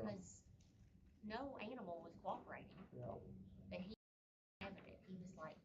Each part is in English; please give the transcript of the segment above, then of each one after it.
because no animal was cooperating. Yeah. But he having it. He was like,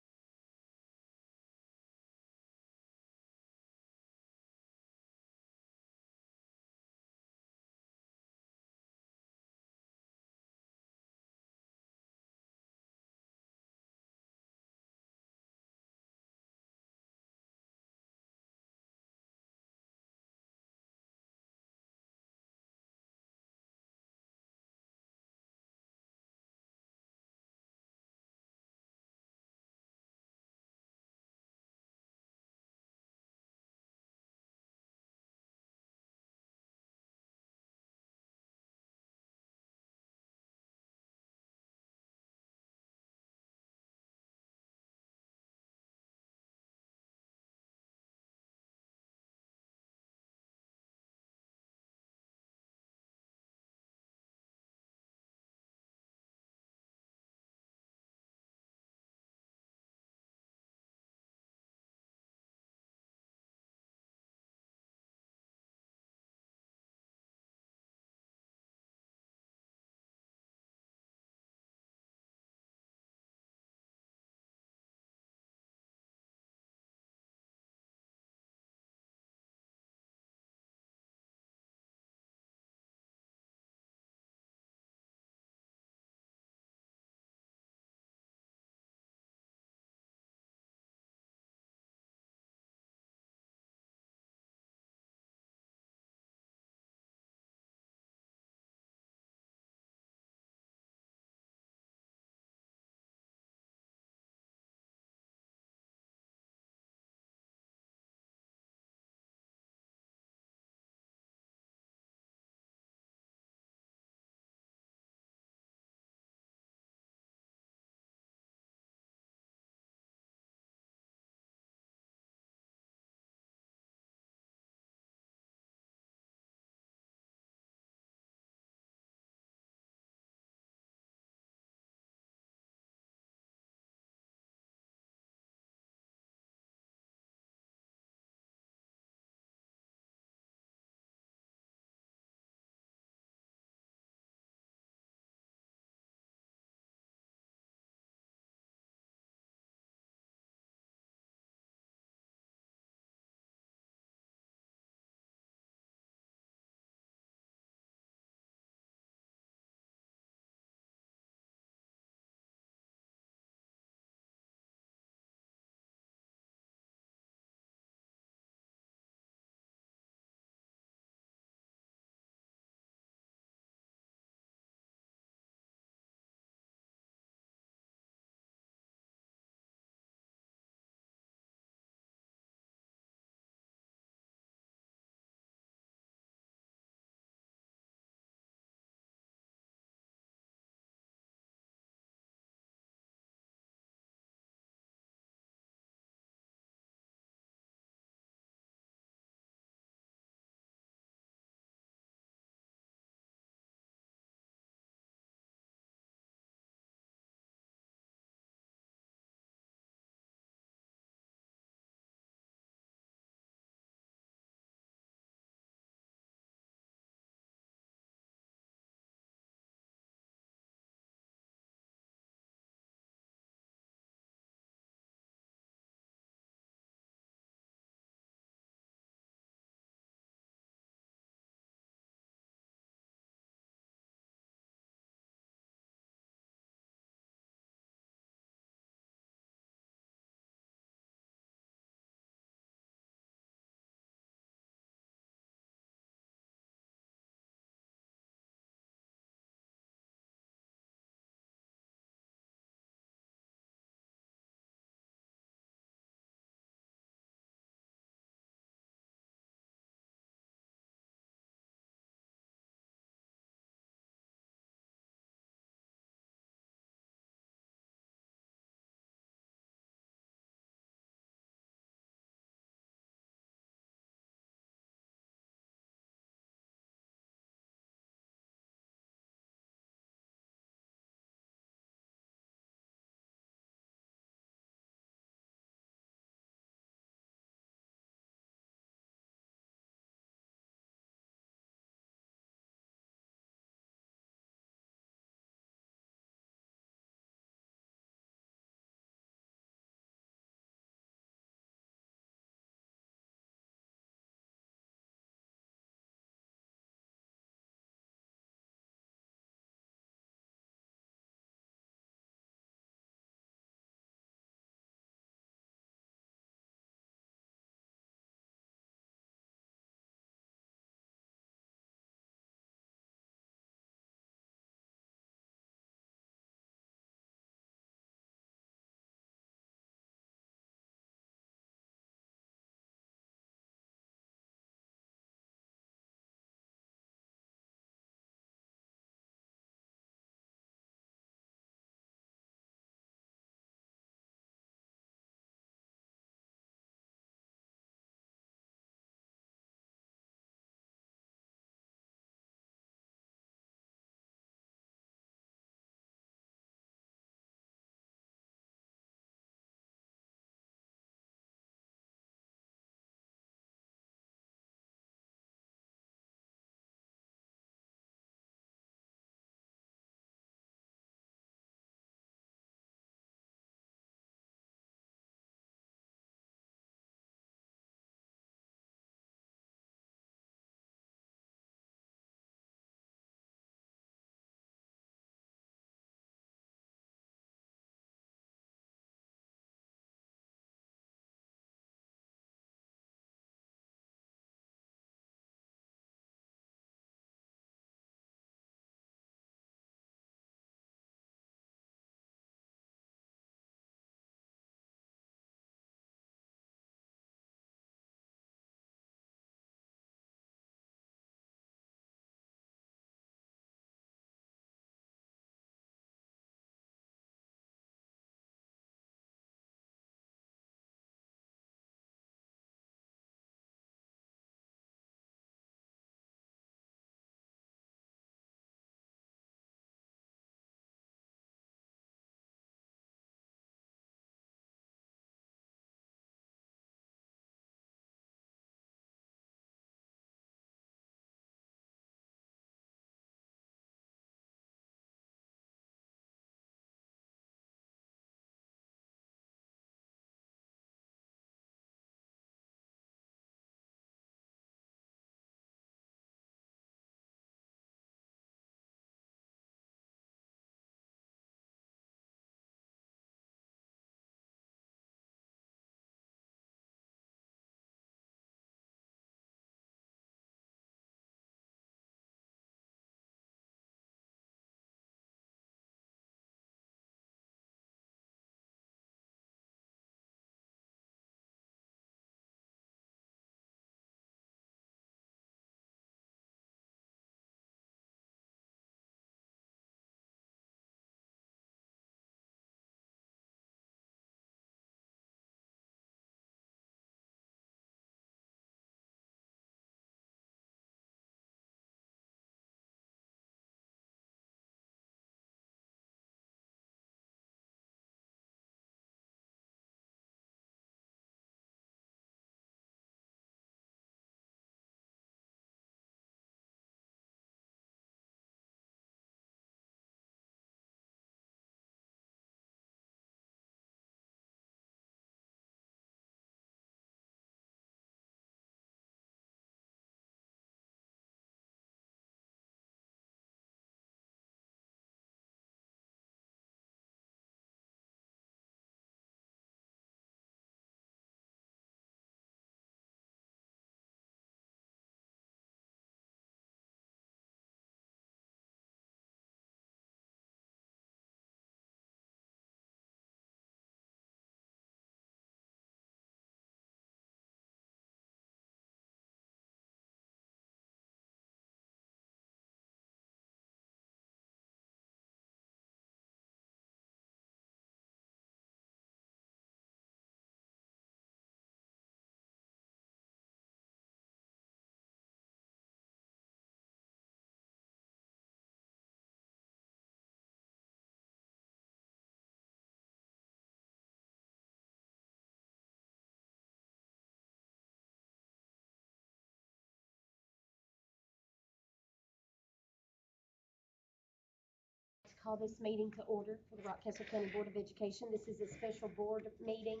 call this meeting to order for the Rockcastle County Board of Education. This is a special board meeting.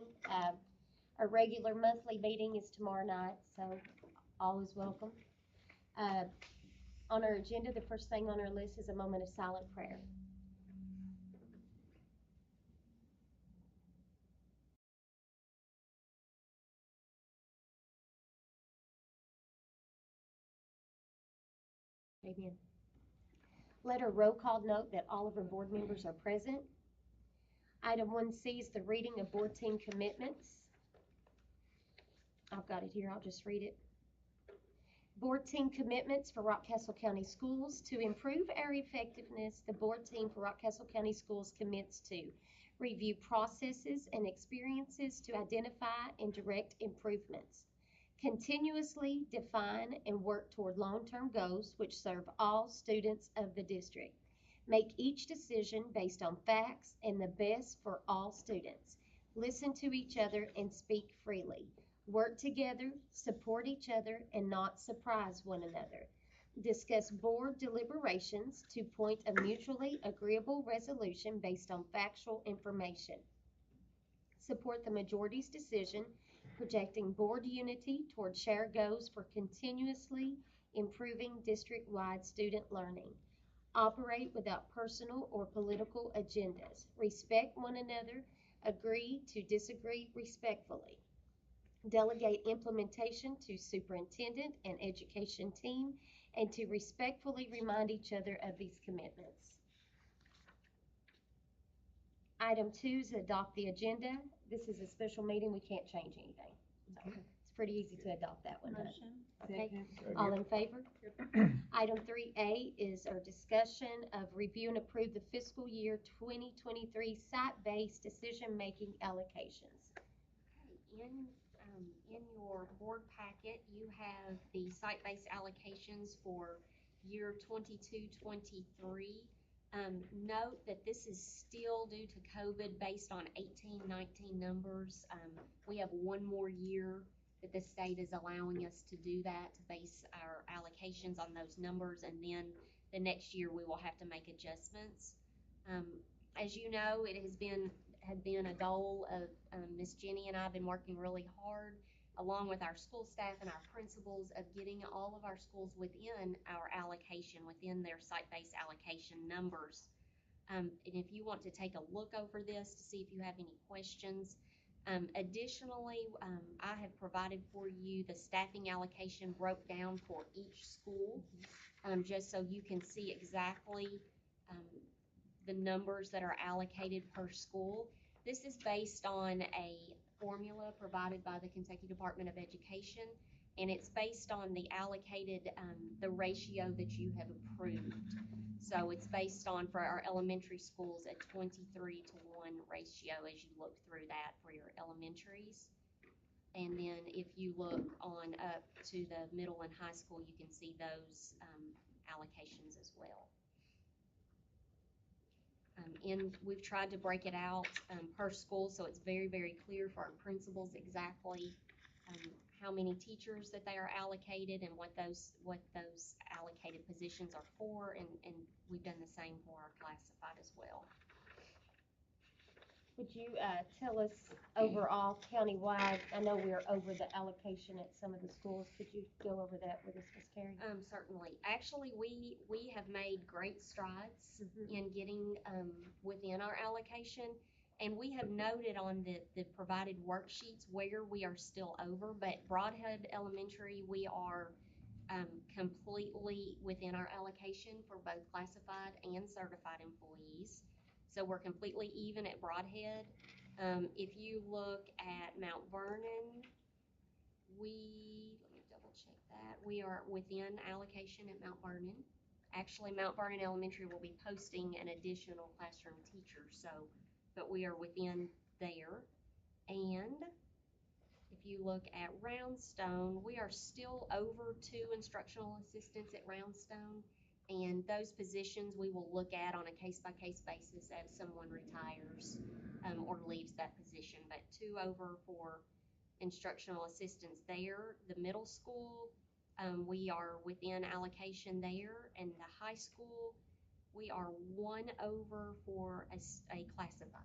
Our regular monthly meeting is tomorrow night, so all is welcome. On our agenda, the first thing on our list is a moment of silent prayer. Amen. Let our roll call note that all of our board members are present. Item 1C is the reading of board team commitments. I've got it here, I'll just read it. Board team commitments for Rockcastle County Schools. To improve our effectiveness, the board team for Rockcastle County Schools commits to review processes and experiences to identify and direct improvements, continuously define and work toward long-term goals which serve all students of the district, make each decision based on facts and the best for all students, listen to each other and speak freely, work together, support each other, and not surprise one another. Discuss board deliberations to point a mutually agreeable resolution based on factual information. Support the majority's decision, projecting board unity toward shared goals for continuously improving district-wide student learning. Operate without personal or political agendas. Respect one another. Agree to disagree respectfully. Delegate implementation to superintendent and education team, and to respectfully remind each other of these commitments. Item 2 is adopt the agenda. This is a special meeting, we can't change anything. So it's pretty easy to adopt that one. Motion. Okay, Second. all in favor? Item 3A is our discussion of review and approve the fiscal year 2023 site-based decision-making allocations. Okay, in your board packet, you have the site-based allocations for year 22-23. Note that this is still due to COVID based on 18-19 numbers. We have one more year that the state is allowing us to do that, to base our allocations on those numbers, and then the next year we will have to make adjustments. As you know, it had been a goal of Miss Jenny and I have been working really hard along with our school staff and our principals of getting all of our schools within our allocation, within their site-based allocation numbers. And if you want to take a look over this to see if you have any questions. Additionally, I have provided for you the staffing allocation broke down for each school, just so you can see exactly the numbers that are allocated per school. This is based on a formula provided by the Kentucky Department of Education, and it's based on the allocated, the ratio that you have approved. So it's based on, for our elementary schools, a 23-to-1 ratio as you look through that for your elementaries. And then if you look on up to the middle and high school, you can see those allocations as well. And we've tried to break it out per school, so it's very, very clear for our principals exactly how many teachers that they are allocated and what those allocated positions are for, and we've done the same for our classified as well. Would you tell us overall countywide? I know we're over the allocation at some of the schools. Could you go over that with us, Ms. Carey? Certainly. Actually, we have made great strides in getting within our allocation, and we have noted on the provided worksheets where we are still over. But Broadhead Elementary, we are completely within our allocation for both classified and certified employees. So we're completely even at Broadhead. If you look at Mount Vernon, let me double check that. We are within allocation at Mount Vernon. Actually, Mount Vernon Elementary will be posting an additional classroom teacher, but we are within there. And if you look at Roundstone, we are still over 2 instructional assistants at Roundstone. And those positions we will look at on a case-by-case basis as someone retires or leaves that position. But 2 over for instructional assistants there. The middle school, we are within allocation there. And the high school, We are one over for a classified.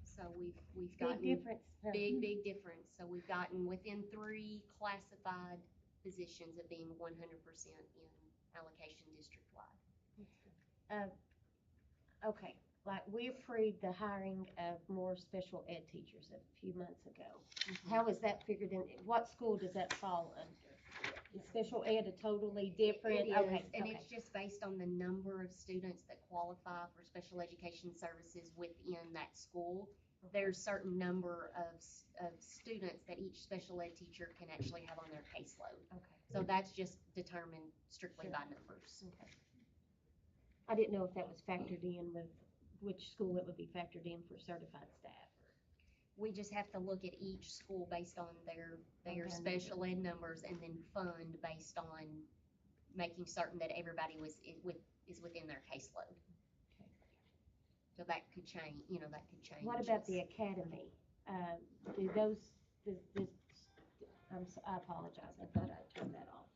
So we've Big gotten difference. big difference. So we've gotten within 3 classified positions of being 100% in allocation district-wide. Okay, like we approved the hiring of more special ed teachers a few months ago. How is that figured in? What school does that fall under? Is special ed a totally different? It is, Okay, and okay. it's just based on the number of students that qualify for special education services within that school. There's certain number of students that each special ed teacher can actually have on their caseload. Okay. So that's just determined strictly Sure. by numbers. Okay. I didn't know if that was factored in with which school it would be factored in for certified staff. We just have to look at each school based on their Okay. special ed numbers and then fund based on making certain that everybody is within their caseload. Okay. So that could change, that could change. What about the academy? Do those, I apologize, I thought I turned that off.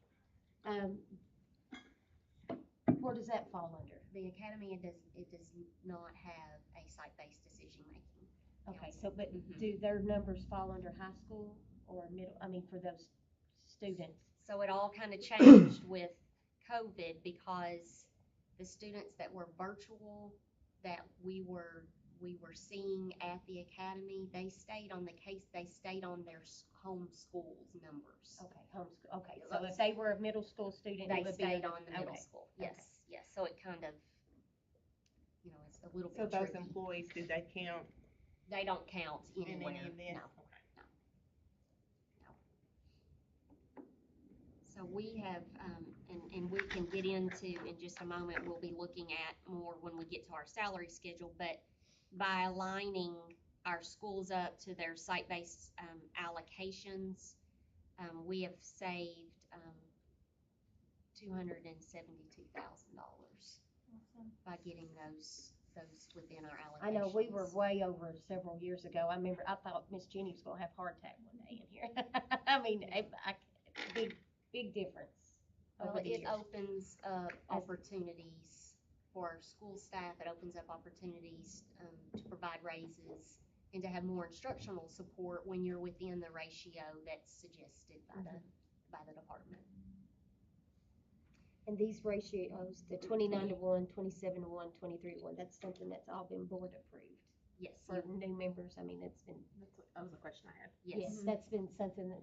Where does that fall under? The academy, it does not have a site-based decision-making. Okay, so, but Mhm. do their numbers fall under high school or middle, for those students? So it all kind of changed with COVID because the students that were virtual that we were seeing at the academy, they stayed on their home schools numbers. Okay, homeschool, okay, so if they were a middle school student, They it would stayed be on the middle okay. school. Okay. Yes, so it kind of, it's a little So bit those tricky. employees, do they count They don't count in anywhere. any of this? No. Okay. So we have, and we can get into in just a moment, we'll be looking at more when we get to our salary schedule, but by aligning our schools up to their site-based allocations, we have saved $272,000 by getting those within our allocations. I know, we were way over several years ago. I remember, I thought Miss Jenny was gonna have a heart attack one day in here. Big difference Well, over the it years. opens up opportunities for our school staff. It opens up opportunities to provide raises and to have more instructional support when you're within the ratio that's suggested by the department. And these ratios, the 29-1, 27-1, 23-1, that's something that's all been board approved. Yes, For new members, it's been, That was a question I had. yes. that's been something that,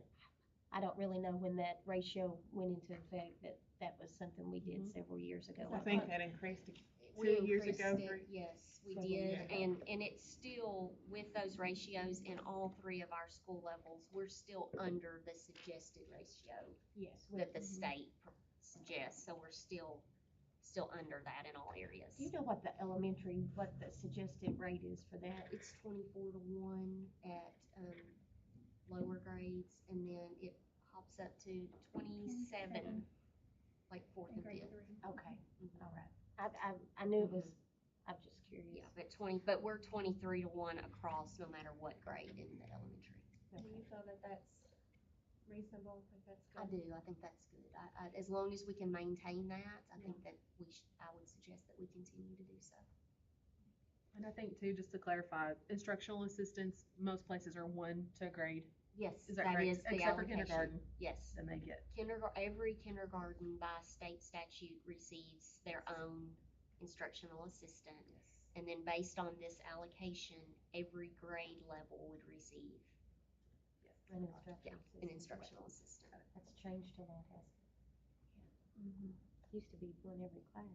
I don't really know when that ratio went into effect, but that was something we did several years ago. I think that increased We 2 years increased ago. it, yes, we Several did, years ago. and it's still, with those ratios in all 3 of our school levels, we're still under the suggested ratio Yes. that the state suggests, so we're still under that in all areas. Do you know what the suggested rate is for that? It's 24-1 at lower grades, and then it hops up to 27, like 4th and 5th. Okay, Mhm. all right. I knew it was, I'm just curious. Yeah, but we're 23-1 across, no matter what grade in the elementary. Do you feel that that's reasonable? Think that's good? I do. I think that's good. As long as we can maintain that, I think that I would suggest that we continue to do so. And I think too, just to clarify, instructional assistants, most places are 1 to grade. Yes, Is that that correct? is the Except for allocation. kindergarten. Yes. Then they get. Every kindergarten by state statute receives their own instructional assistant. Yes. And then based on this allocation, every grade level would receive An instructional assistant. an instructional assistant. That's changed a lot, hasn't it? Yeah. Used to be one every class.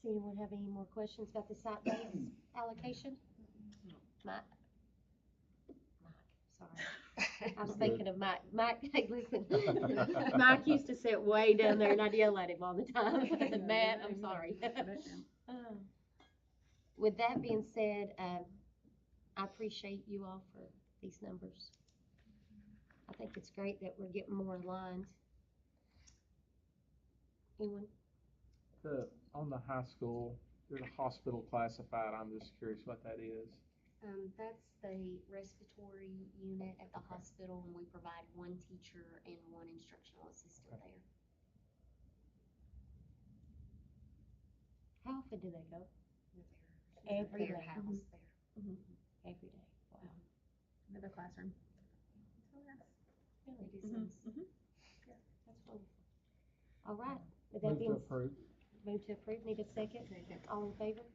Does anyone have any more questions about the site-based allocation? Mike? Sorry. I was thinking of Mike. Mike, hey, listen. Mike used to sit way down there and I'd yell at him all the time. Matt, I'm sorry. With that being said, I appreciate you all for these numbers. I think it's great that we're getting more aligned. Anyone? On the high school, there's a hospital classified. I'm just curious what that is. That's the respiratory unit at the hospital, and we provide 1 teacher and 1 instructional assistant there. How often do they go? Every Their day. house there. Every day. Wow. Another classroom. So, yes. Really? It is Mhm, nice. mhm. That's wonderful. All right. With that Move to being approve. Move to approve, need a second? Second. All in favor?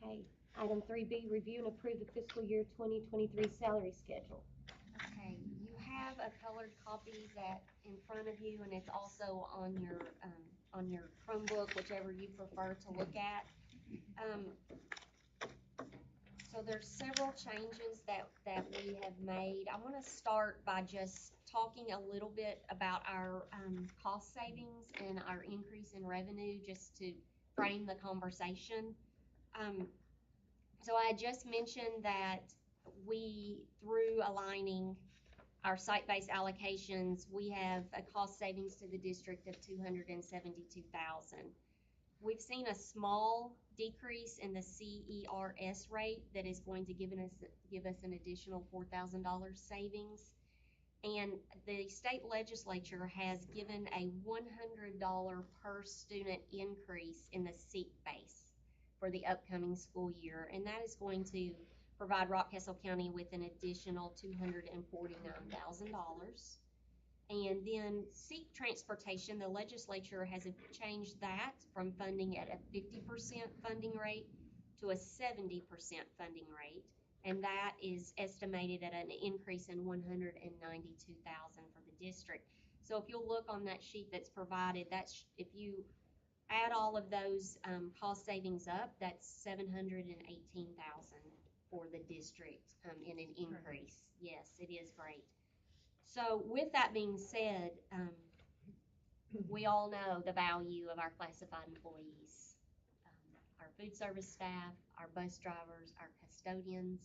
Okay. Item 3B, review and approve the fiscal year 2023 salary schedule. Okay, you have a colored copy that in front of you, and it's also on your Chromebook, whichever you prefer to look at. So there's several changes that we have made. I wanna start by just talking a little bit about our, cost savings and our increase in revenue, just to frame the conversation. So I just mentioned that through aligning our site-based allocations, we have a cost savings to the district of $272,000. We've seen a small decrease in the CERS rate that is going to give us an additional $4,000 savings. And the state legislature has given a $100 per student increase in the seat base for the upcoming school year, and that is going to provide Rockcastle County with an additional $249,000. And then seat transportation, the legislature has changed that from funding at a 50% funding rate to a 70% funding rate, and that is estimated at an increase in $192,000 for the district. So if you'll look on that sheet that's provided, if you add all of those cost savings up, that's $718,000 for the district in an increase. Yes, it is great. So with that being said, we all know the value of our classified employees. Our food service staff, our bus drivers, our custodians,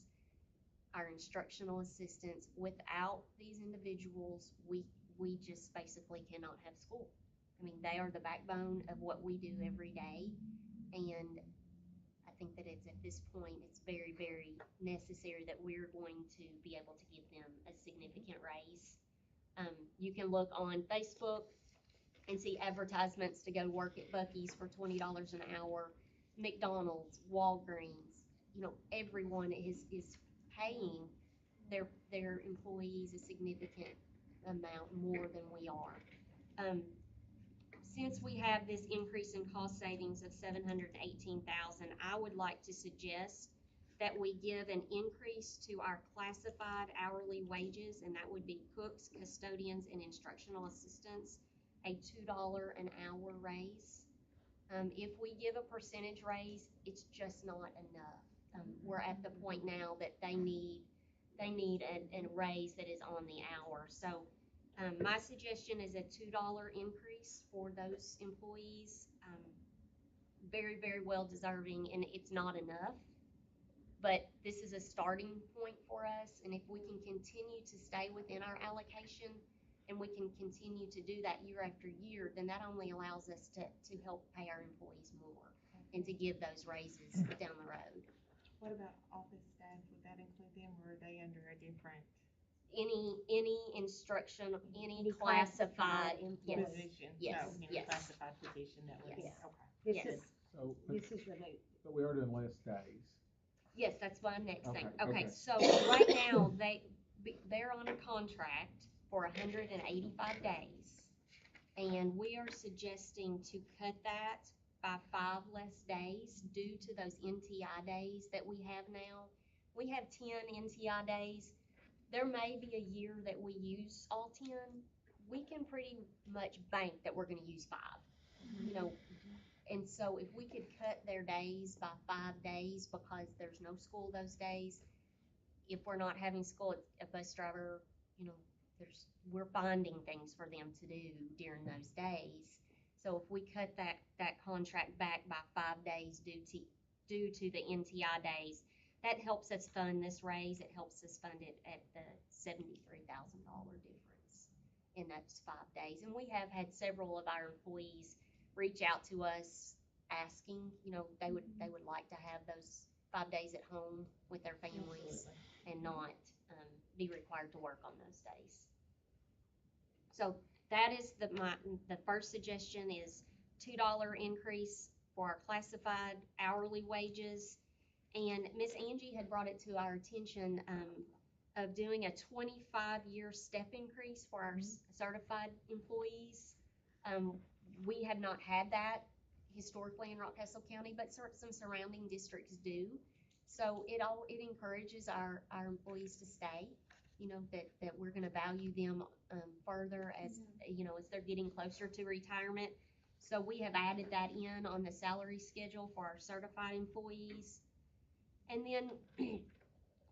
our instructional assistants. Without these individuals, we just basically cannot have school. I mean, they are the backbone of what we do every day, and I think that it's at this point, it's very, very necessary that we're going to be able to give them a significant raise. You can look on Facebook and see advertisements to go work at Buc-ee's for $20 an hour, McDonald's, Walgreens. You know, everyone is paying their employees a significant amount more than we are. Since we have this increase in cost savings of $718,000, I would like to suggest that we give an increase to our classified hourly wages, and that would be cooks, custodians, and instructional assistants, a $2 an hour raise. If we give a percentage raise, it's just not enough. We're at the point now that they need a raise that is on the hour. So my suggestion is a $2 increase for those employees. Very, very well deserving, and it's not enough. But this is a starting point for us, and if we can continue to stay within our allocation and we can continue to do that year after year, then that only allows us to help pay our employees more and to give those raises down the road. What about office staff? Would that include them, or are they under a different Any instruction, any Any classified, classified yes, employee. position? yes, So, any yes. classified position that would be, Yes. okay. This yes. is, So, this is remote. but we are doing less days. Yes, that's my next thing. Okay, Okay, okay. so right now, they're on a contract for 185 days. And we are suggesting to cut that by 5 less days due to those NTI days that we have now. We have 10 NTI days. There may be a year that we use all 10. We can pretty much bank that we're gonna use 5, you know. And so if we could cut their days by 5 days because there's no school those days, if we're not having school, a bus driver, you know, we're finding things for them to do during those days. So if we cut that contract back by 5 days due to the NTI days, that helps us fund this raise. It helps us fund it at the $73,000 difference in those 5 days. And we have had several of our employees reach out to us asking, you know, they would like to have those 5 days at home with their families and not be required to work on those days. So that is the first suggestion is $2 increase for our classified hourly wages. And Miss Angie had brought it to our attention, of doing a 25-year step increase for our certified employees. We have not had that historically in Rockcastle County, but some surrounding districts do. So it encourages our employees to stay, you know, that we're gonna value them, further as, you know, as they're getting closer to retirement. So we have added that in on the salary schedule for our certified employees. And then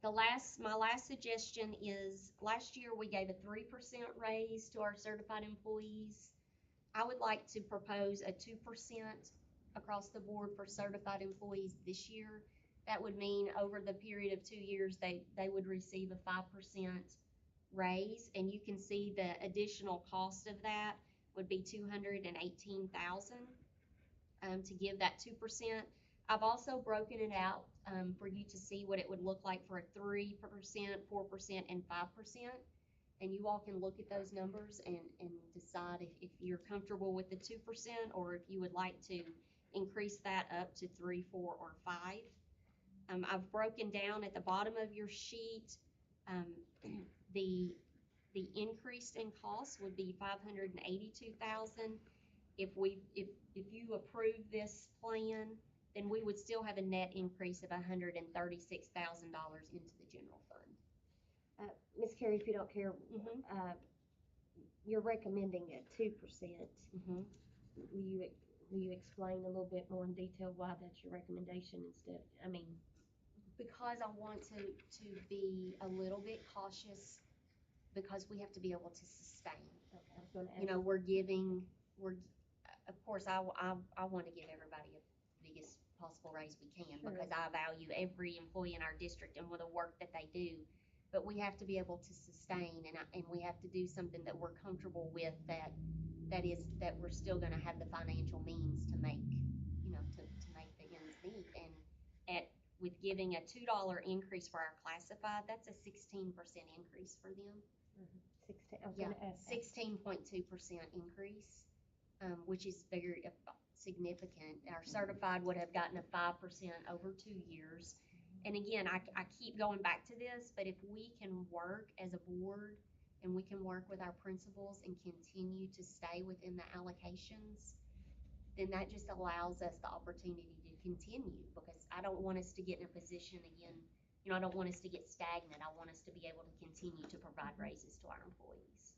my last suggestion is, last year we gave a 3% raise to our certified employees. I would like to propose a 2% across the board for certified employees this year. That would mean over the period of 2 years, they would receive a 5% raise, and you can see the additional cost of that would be $218,000 to give that 2%. I've also broken it out for you to see what it would look like for a 3%, 4%, and 5%. And you all can look at those numbers and decide if you're comfortable with the 2%, or if you would like to increase that up to 3, 4, or 5. I've broken down at the bottom of your sheet, the increase in cost would be $582,000. If you approve this plan, then we would still have a net increase of $136,000 into the general fund. Ms. Carey, if you don't care, you're recommending a 2%. Will you explain a little bit more in detail why that's your recommendation instead? I mean, because I want to be a little bit cautious, because we have to be able to sustain. okay, I was gonna ask. You know, of course, I want to give everybody the biggest possible raise we can, Sure. because I value every employee in our district and with the work that they do. But we have to be able to sustain, and we have to do something that we're comfortable with, that we're still gonna have the financial means to make, you know, to make the ends meet. And with giving a $2 increase for our classified, that's a 16% increase for them. 16, I was gonna ask that. 16.2% increase, which is very significant. Our certified would have gotten a 5% over 2 years. And again, I keep going back to this, but if we can work as a board, and we can work with our principals and continue to stay within the allocations, then that just allows us the opportunity to continue, because I don't want us to get in a position again, you know, I don't want us to get stagnant. I want us to be able to continue to provide raises to our employees.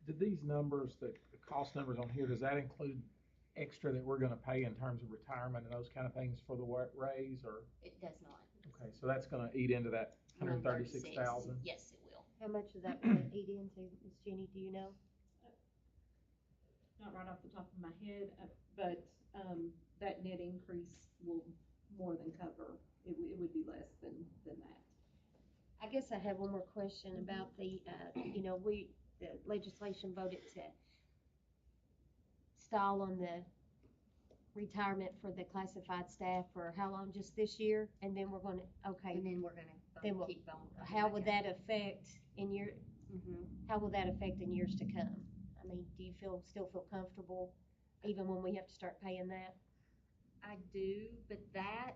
Did these numbers, the cost numbers on here, does that include extra that we're gonna pay in terms of retirement and those kind of things for the raise, or? It does not. Okay, so that's gonna eat into that 136,000? Yes, it will. How much of that will it eat into, Ms. Jenny, do you know? Not right off the top of my head, but, that net increase will more than cover, it would be less than that. I guess I have one more question about the, you know, the legislation voted to stall on the retirement for the classified staff for how long, just this year? And then we're gonna, okay. And then we're gonna Then we'll- keep going. How would that affect how will that affect in years to come? I mean, do you still feel comfortable even when we have to start paying that? I do, but that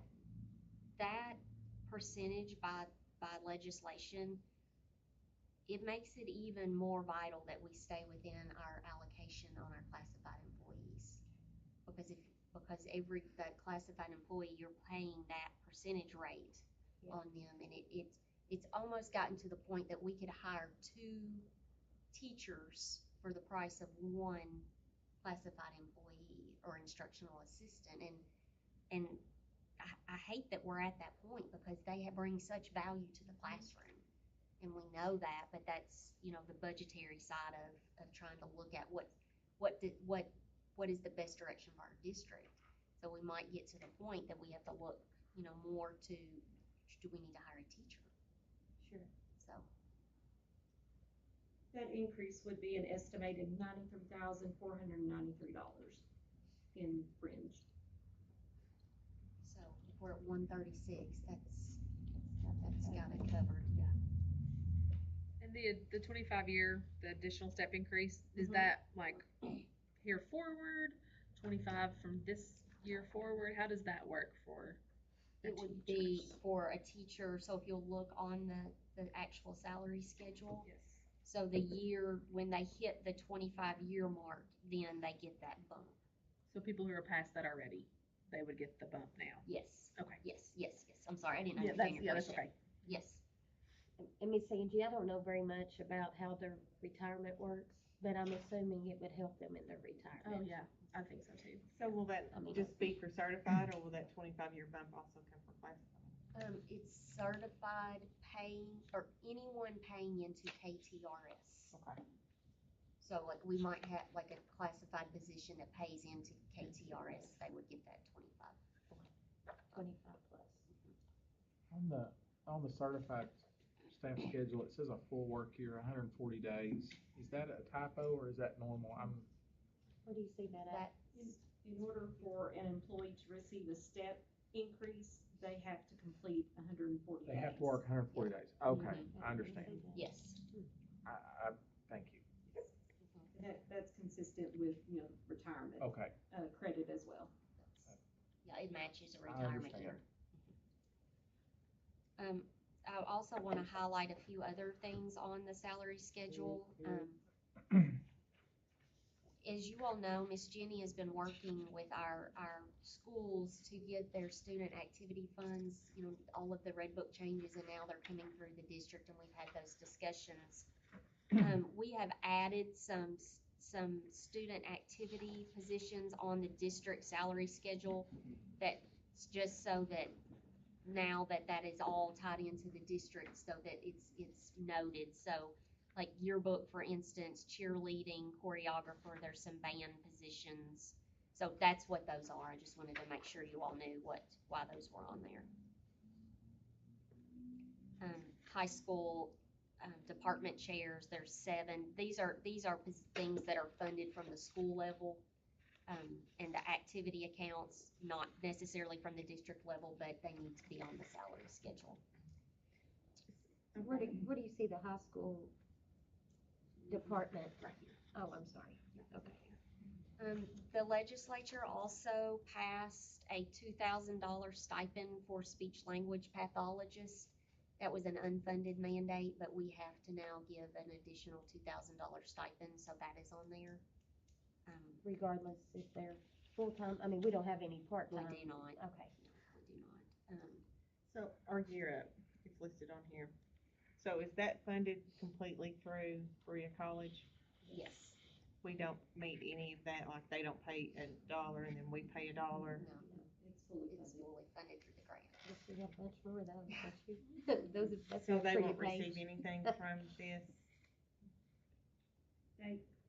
percentage by legislation, it makes it even more vital that we stay within our allocation on our classified employees. Because that classified employee, you're paying that percentage rate on them, and it's almost gotten to the point that we could hire 2 teachers for the price of 1 classified employee or instructional assistant, and I hate that we're at that point, because they bring such value to the classroom, and we know that. But that's, you know, the budgetary side of trying to look at what is the best direction for our district. So we might get to the point that we have to look, you know, more to, do we need to hire a teacher? Sure. So That increase would be an estimated $93,493 in fringe. so if we're at 136, that's got it covered. And the 25-year, the additional step increase, is Mhm. that like here forward, 25 from this year forward? How does that work for the It would be teachers? for a teacher, so if you'll look on the actual salary schedule, Yes. so the year, when they hit the 25-year mark, then they get that bump. So people who are past that already, they would get the bump now. Yes. Okay. Yes, yes, yes. I'm sorry, I didn't Yeah, understand your that's question. okay. Yes. And Miss Angie, I don't know very much about how their retirement works, but I'm assuming it would help them in their Oh, retirement. yeah, I think so too. So will that I mean- just be for certified, or will that 25-year bump also come for classified? It's certified paying, or anyone paying into KTRS. Okay. So like we might have like a classified position that pays into KTRS, they would get that 25. 25 plus. On the certified staff schedule, it says a full work year, 140 days. Is that a typo or is that normal? Where do you see that at? That's, In order for an employee to receive a step increase, they have to complete 140 days. They have to work 140 days. Okay, I understand. yes. Thank you. That's consistent with, retirement, Okay, credit as well. Yeah, it matches a I retirement understand. year. I also wanna highlight a few other things on the salary schedule. As you all know, Miss Jenny has been working with our schools to get their student activity funds, all of the Red Book changes, and now they're coming through the district, and we've had those discussions. We have added some student activity positions on the district salary schedule, that's just so that now that is all tied into the district, so that it's noted. So like yearbook, for instance, cheerleading, choreographer, there's some band positions. So that's what those are. I just wanted to make sure you all knew why those were on there. High school department chairs, there's 7. These are things that are funded from the school level, and the activity accounts, not necessarily from the district level, but they need to be on the salary schedule. Where do you see the high school department? Right here. Oh, I'm sorry. Okay. The legislature also passed a $2,000 stipend for speech language pathologists. That was an unfunded mandate, but we have to now give an additional $2,000 stipend, so that is on there. Regardless if they're full-time, I mean, we don't have any We part-time. do not. Okay. We do not. So our gear up, it's listed on here. So is that funded completely through Berea College? Yes. We don't meet any of that, like they don't pay $1 and then we pay $1? No, It's fully it's funded. fully funded through the grant. Yes, we have much more of those, don't you? That's So a they pretty won't page. receive anything from this?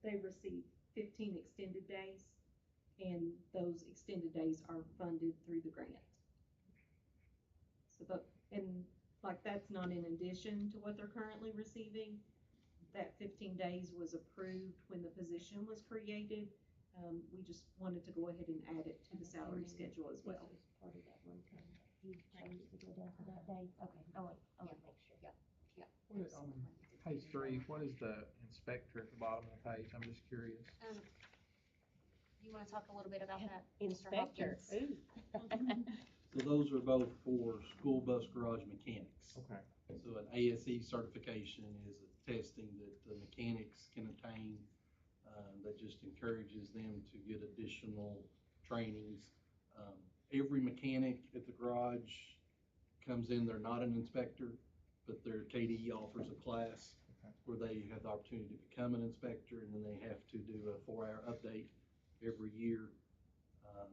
They receive 15 extended days, and those extended days are funded through the grant. So that's not in addition to what they're currently receiving. That 15 days was approved when the position was created. We just wanted to go ahead and add it to the salary schedule as well. This was part of that one time. You chose to go down to that day. Okay, I want to make sure. On page 3, what is the inspector at the bottom of the page? I'm just curious. You wanna talk a little bit about that, Mr. Inspector. Hopkins? Ooh. So those are both for school bus garage mechanics. Okay. So an ASE certification is a testing that the mechanics can obtain, that just encourages them to get additional trainings. Every mechanic at the garage comes in, they're not an inspector, but their KDE offers a class where they have the opportunity to become an inspector, and then they have to do a 4-hour update every year.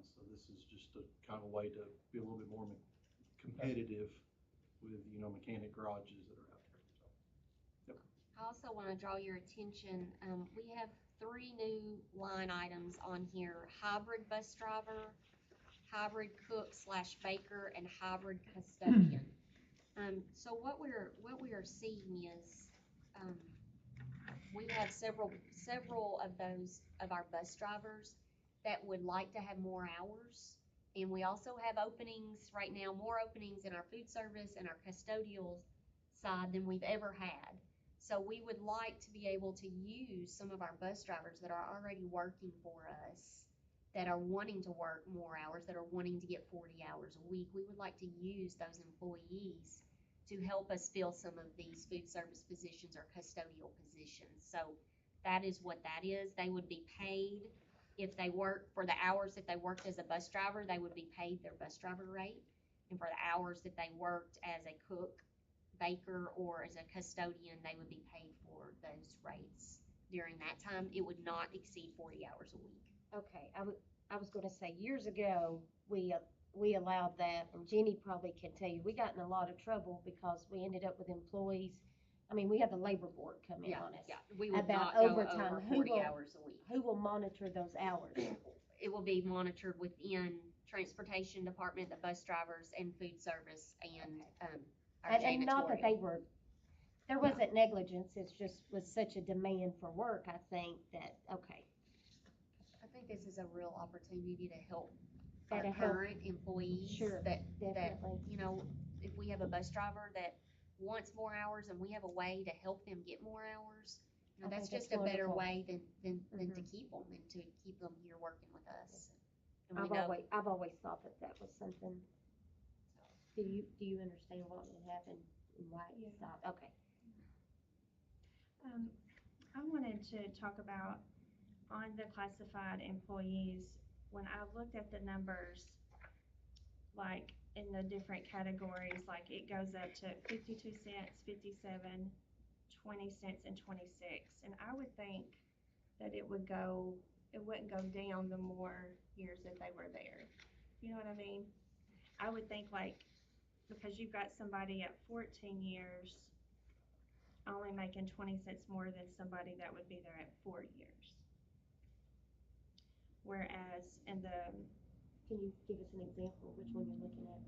So this is just a kind of way to be a little bit more competitive with, mechanic garages that are out there, so. Yep. I also wanna draw your attention, we have 3 new line items on here: hybrid bus driver, hybrid cook/baker, and hybrid custodian. So what we are seeing is, we have several of our bus drivers that would like to have more hours. And we also have openings right now, more openings in our food service and our custodial side than we've ever had. So we would like to be able to use some of our bus drivers that are already working for us that are wanting to work more hours, that are wanting to get 40 hours a week. We would like to use those employees to help us fill some of these food service positions or custodial positions. So that is what that is. They would be paid if they work for the hours that they worked as a bus driver, they would be paid their bus driver rate. And for the hours that they worked as a cook, baker, or as a custodian, they would be paid for those rates. During that time, it would not exceed 40 hours a week. Okay, I was gonna say, years ago, we allowed that, and Jenny probably can tell you, we got in a lot of trouble because we ended up with employees. I mean, we had the labor board come in on us. Yeah, we would About not go overtime. over Who 40 will- hours a week. Who will monitor those hours? It will be monitored within transportation department, the bus drivers, and food service, and, our And not that janitorial. they were, there wasn't negligence, it's just was such a demand for work, I think, that, okay. I think this is a real opportunity to help our That'll help. current employees. Sure, That, definitely. you know, if we have a bus driver that wants more hours and we have a way to help them get more hours, you know, I that's think just that's a better wonderful. way than to Mhm. keep them and to keep them here working with us. And we I've know, always thought that was something. Do you understand what had happened and why it Yeah. stopped? Okay. I wanted to talk about on the classified employees, when I looked at the numbers, like in the different categories, like it goes up to 52 cents, 57, 20 cents, and 26. And I would think that it wouldn't go down the more years that they were there. You know what I mean? I would think like, because you've got somebody at 14 years only making 20 cents more than somebody that would be there at 4 years. Whereas in the, Can you give us an example of which one you're looking at?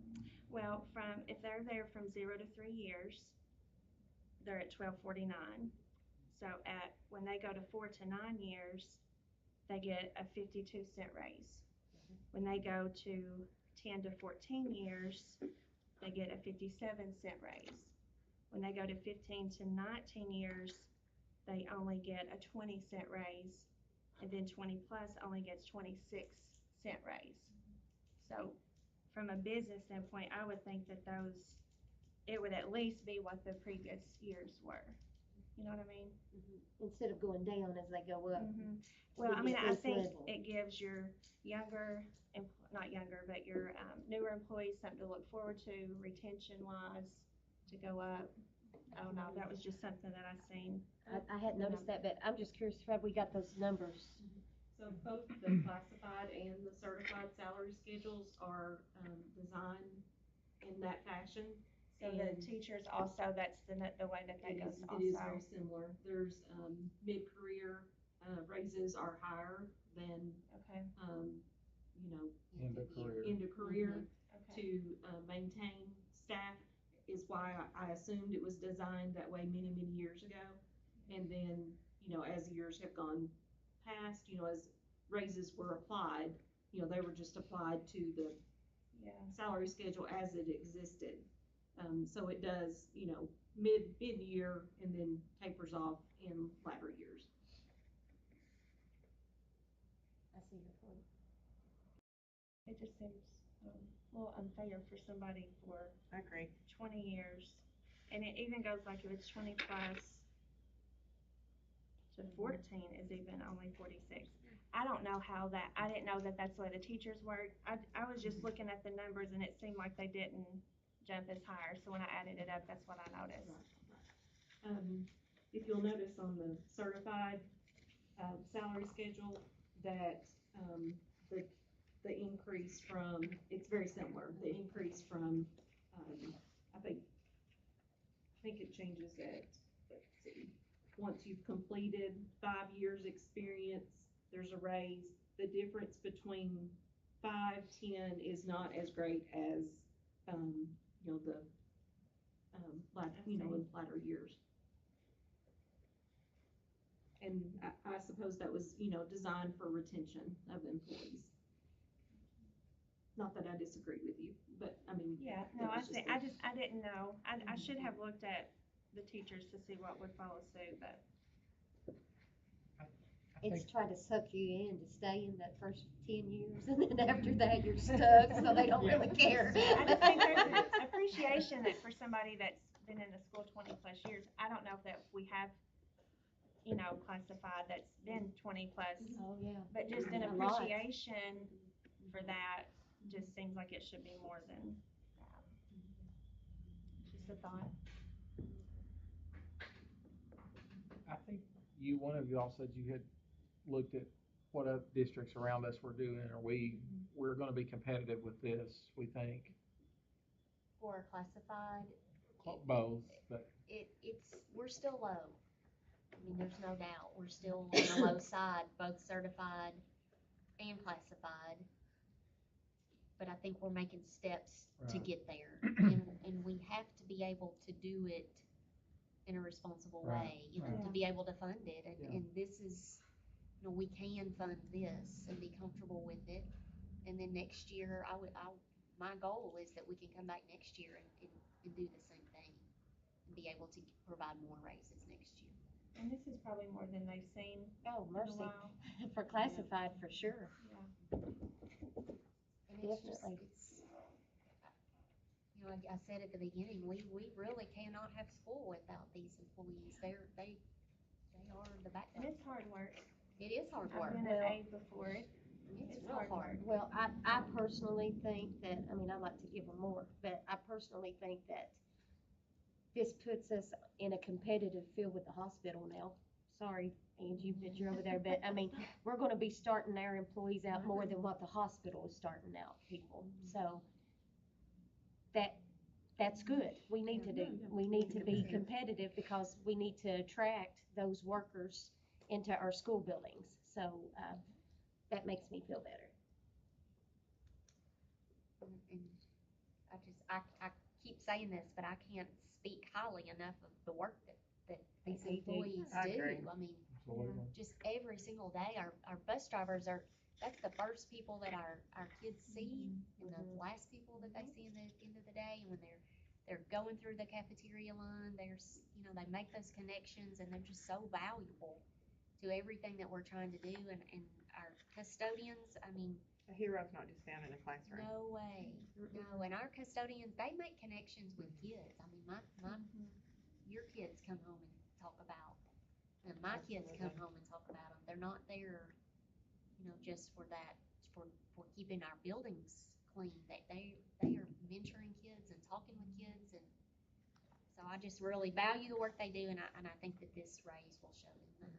well, if they're there from 0 to 3 years, they're at $12.49. So when they go to 4 to 9 years, they get a 52-cent raise. When they go to 10 to 14 years, they get a 57-cent raise. When they go to 15 to 19 years, they only get a 20-cent raise, and then 20 plus only gets 26-cent raise. So from a business standpoint, I would think that it would at least be what the previous years were. You know what I mean? Instead of going down as they go up. Well, I Maybe mean, at I this think level. it gives your not younger, but your newer employees something to look forward to, retention-wise, to go up. I don't know, that was just something that I seen. I hadn't noticed that, but I'm just curious, have we got those numbers? So both the classified and the certified salary schedules are, designed in that fashion. So the And teachers also, that's the way that It goes is, also. it is very similar. There's, mid-career, raises are higher than, Okay, you know, End of career. end of career. okay. To maintain staff is why I assumed it was designed that way many, many years ago. And then, you know, as years have gone past, you know, as raises were applied, you know, they were just applied to the Yeah. salary schedule as it existed. So it does, you know, mid-year and then tapers off in latter years. I see your point. It just seems a little unfair for somebody for I agree. 20 years. And it even goes like if it's 20 plus to 14 is even only 46. I don't know how I didn't know that that's the way the teachers work. I was just looking at the numbers and it seemed like they didn't jump as higher. So when I added it up, that's what I noticed. If you'll notice on the certified, salary schedule, that, the increase from, it's very similar, the increase from, I think it changes at, let's see, once you've completed 5 years experience, there's a raise. The difference between 5, 10 is not as great as, you know, the, in latter years. And I suppose that was, you know, designed for retention of employees. Not that I disagree with you, but I mean. Yeah, no, I didn't know. I should have looked at the teachers to see what would follow suit, but. It's trying to suck you in to stay in that first 10 years, and then after that, you're stuck, so they don't really care. I just think there's an appreciation that for somebody that's been in the school 20-plus years, I don't know if that we have, classified that's been 20-plus, Oh, yeah. but just an A lot. appreciation for that just seems like it should be more than that. Just a thought. I think one of you all said you had looked at what other districts around us were doing, or we're gonna be competitive with this, we think, For classified, both, but. we're still low. I mean, there's no doubt, we're still on the low side, both certified and classified. But I think we're making steps to Right. get there, and we have to be able to do it in a responsible way, Right. to be able to fund it, Yeah. and this is, we can fund this and be comfortable with it. And then next year, my goal is that we can come back next year and do the same thing, and be able to provide more raises next year. And this is probably more than they've seen Oh, in a mercy. while. For classified, for sure. And it's just, Definitely. like I said at the beginning, we really cannot have school without these employees. They are the And backbone. it's hard work. It is hard I've work. been an aide before. It's It's real hard hard. Well, I personally think that, I'd like to give them more, but I personally think that this puts us in a competitive field with the hospital now. Sorry, Angie, that you're over there, but we're gonna be starting our employees out more than what the hospital is starting out people. So that's good. We need to be competitive because we need to attract those workers into our school buildings. So, that makes me feel better. And I keep saying this, but I can't speak highly enough of the work that these They do. employees I do. agree. I mean, Absolutely. just every single day, our bus drivers that's the first people that our kids see, and the last people that they see in the end of the day. And when they're going through the cafeteria line, they make those connections, and they're just so valuable to everything that we're trying to do. And our custodians, A hero's not just found in a classroom. no way, no. And our custodians, they make connections with kids. Your kids come home and talk about, and my kids come home and talk about them. They're not there, just for that, for keeping our buildings clean. They are mentoring kids and talking with kids, and so I just really value the work they do, and I think that this raise will show them that.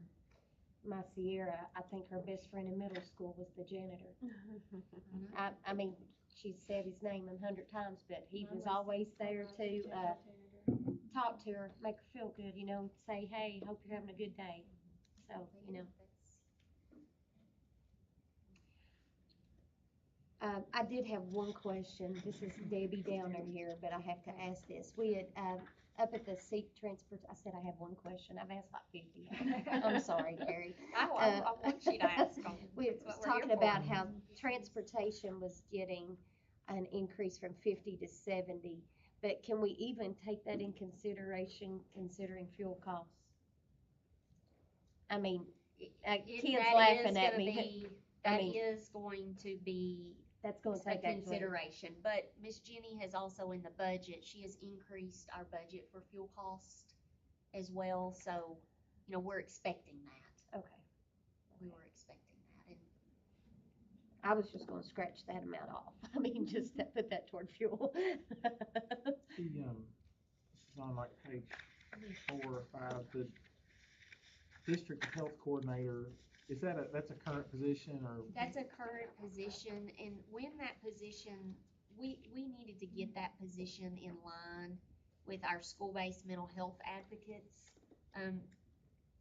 My Sierra, I think her best friend in middle school was the janitor. She said his name 100 times, but he was always there to talk to her, make her feel good, say, hey, hope you're having a good day. So, I did have one question. This is Debbie Downer here, but I have to ask this. We had, up at the seat transport, I said I have one question. I've asked like 50. I'm sorry, Gary. I want you to ask them. We That's was what we're here talking for. about how transportation was getting an increase from 50 to 70, but can we even take that in consideration considering fuel costs? Kids laughing at me. That is going to be That's going to a take that consideration, but Miss Jenny has also in the budget, she has increased our budget for fuel cost as well, so, we're expecting that. Okay. We were expecting that, and I was just gonna scratch that amount off. Just to put that toward fuel. This is on like page 4 or 5, the district health coordinator, that's a current position, or? that's a current position, and when that position, we needed to get that position in line with our school-based mental health advocates.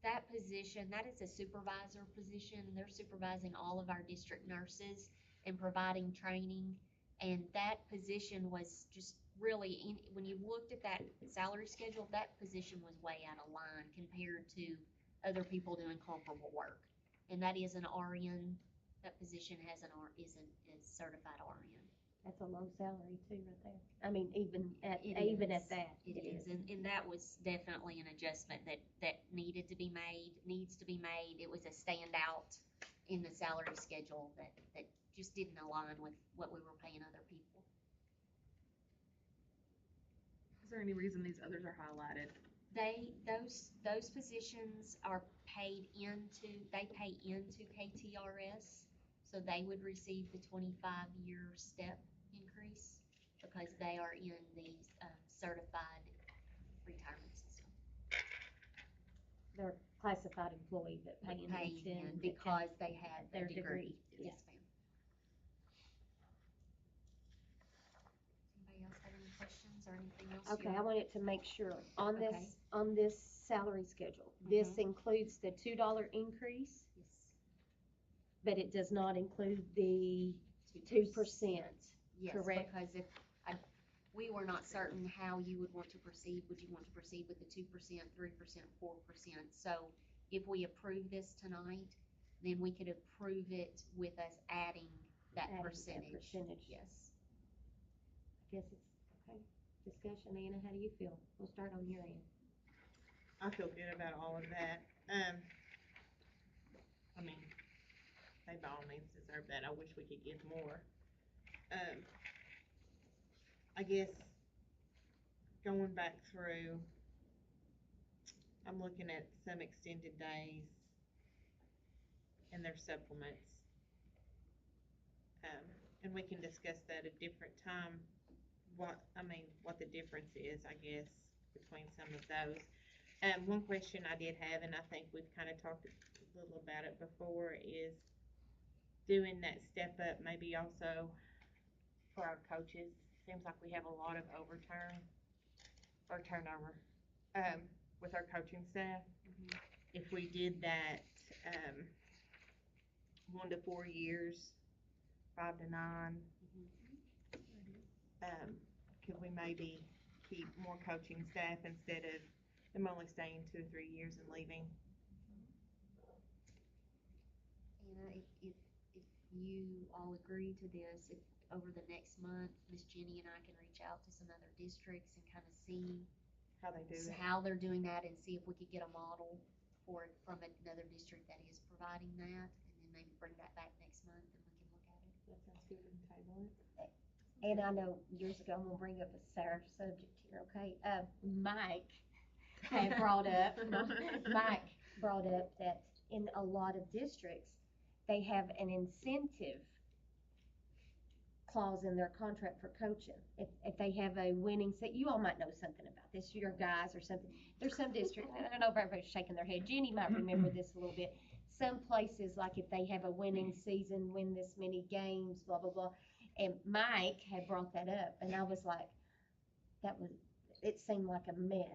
That position, that is a supervisor position. They're supervising all of our district nurses and providing training. And that position was just really, when you looked at that salary schedule, that position was way out of line compared to other people doing comparable work. And that is an RN. That position has is a certified RN. That's a low salary too, right there. I mean, even at It that, It is, and that was definitely an adjustment that needed to be made, needs to be made. It was a standout in the salary schedule that just didn't align with what we were paying other people. Is there any reason these others are highlighted? Those positions are they pay into KTRS, so they would receive the 25-year step increase because they are in the certified retirement system. they're classified employee, but paying Paying in the because they had their their degree. degree, Yes, ma'am. Anybody else have any questions or anything else? Okay, I wanted to make sure, on Okay. this salary schedule, this Mhm. includes the $2 increase, Yes. but it does not include the 2%. Yes, correct? because we were not certain how you would want to proceed. Would you want to proceed with the 2%, 3%, 4%? So if we approve this tonight, then we could approve it with us adding that Adding that percentage. percentage. Yes. I guess it's, okay, discussion, Anna, how do you feel? We'll start on your end. I feel good about all of that. I mean, they by all means deserve that. I wish we could give more. I guess going back through, I'm looking at some extended days and their supplements. And we can discuss that a different time, what the difference is, I guess, between some of those. One question I did have, and I think we've kind of talked a little about it before, is doing that step up maybe also for our coaches. Seems like we have a lot of turnover with our coaching staff. Mhm. If we did that 1 to 4 years, 5 to 9, could we maybe keep more coaching staff instead of them only staying 2 or 3 years and leaving? Anna, if you all agree to this, if over the next month, Miss Jenny and I can reach out to some other districts and kind of see How they do it? how they're doing that and see if we could get a model for it from another district that is providing that, and then maybe bring that back next month and we can look at it. That sounds good, and table it. And I know years ago, I'm gonna bring up a sour subject here, okay? Mike had brought up, Mike brought up that in a lot of districts, they have an incentive clause in their contract for coaching. If they have a winning you all might know something about this, your guys or something. There's some districts, I don't know if everybody's shaking their head, Jenny might remember this a little bit. Some places, like if they have a winning season, win this many games, blah, blah, blah. And Mike had brought that up, and I was like, it seemed like a mess.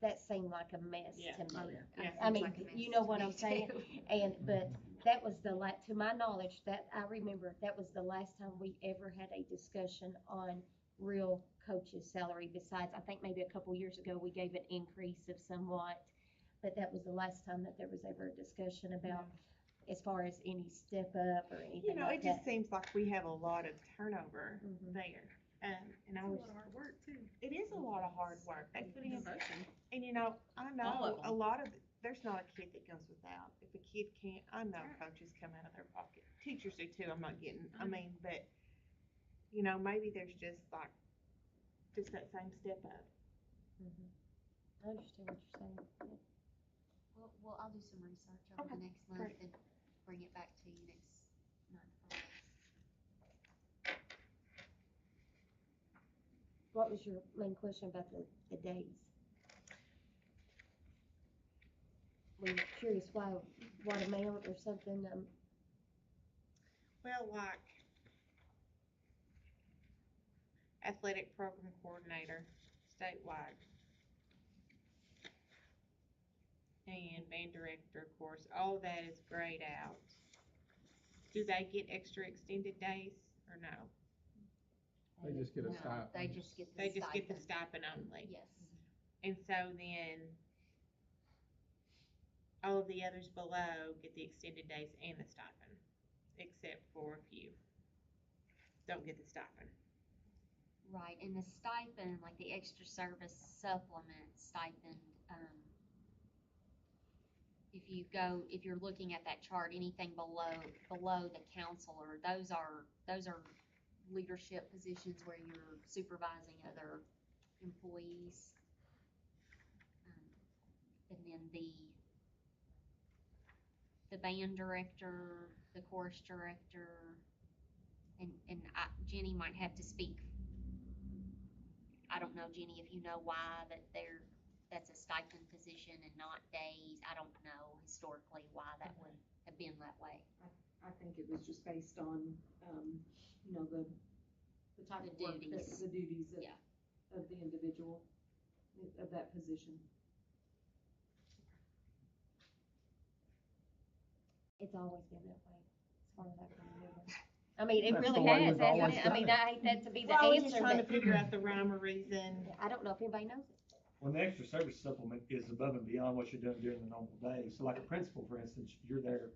That seemed like a mess Yeah. to me. Oh, yeah. Yeah. I mean, Like a mess you know to what me I'm saying? too. But that was to my knowledge, that I remember, that was the last time we ever had a discussion on real coaches' salary. Besides, I think maybe a couple years ago, we gave an increase of somewhat, but that was the last time that there was ever a discussion about as far as any step up or anything like It that. just seems like we have a lot of turnover Mhm. there. And I It's a was, lot of hard work too. it is a lot of hard work. They put in, Devotion. and I All know of 'em. a lot of, there's not a kid that goes without. If a kid can't, I know That's right. coaches come out of their pocket. Teachers do too, I'm not getting, I know. but, maybe there's just that same step up. Mhm. I understand what you're saying. Yeah. Well, I'll do some research over Okay, the next month great. and bring it back to you next month. What was your main question about the days? Were you curious what amount or something? Well, like athletic program coordinator statewide and band director, of course, all that is grayed out. Do they get extra extended days or no? They just get a No, stipend. they just get the They just get the stipend. stipend only. Yes. And so then all of the others below get the extended days and the stipend, except for a few don't get the stipend. Right, and the stipend, like the extra service supplement stipend, if you're looking at that chart, anything below the counselor, those are leadership positions where you're supervising other employees. And then the band director, the chorus director, and Jenny might have to speak. I don't know, Jenny, if you know why that's a stipend position and not days. I don't know historically why that would have been that way. I think it was just based on, you know, the type The of work, duties. the duties Yeah. of the individual, of that position. It's always been that way, as far as I can remember. I mean, it That's really the way has, we've hasn't always it? I mean, done it. I hate that to be the Well, I was just answer, trying to but figure out the rhyme or reason. I don't know if anybody knows it. Well, the extra service supplement is above and beyond what you're doing during the normal day. So like a principal, for instance, you're there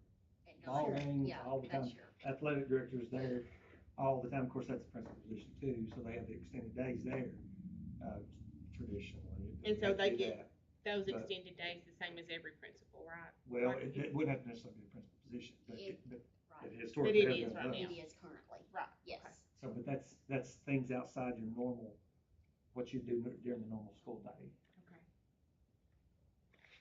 At all night. games, Yeah, all the time. that's true. Athletic director's there all the time. Of course, that's a principal position too, so they have the extended days there, traditionally. And so they do get that. those But- extended days the same as every principal, right? Well, Like- it wouldn't have to necessarily be a principal position, but It- it Right, historically But it has is been right above. now. it is currently, Right. yes. Okay. So, but that's things outside your normal, what you do during the normal school day. Okay.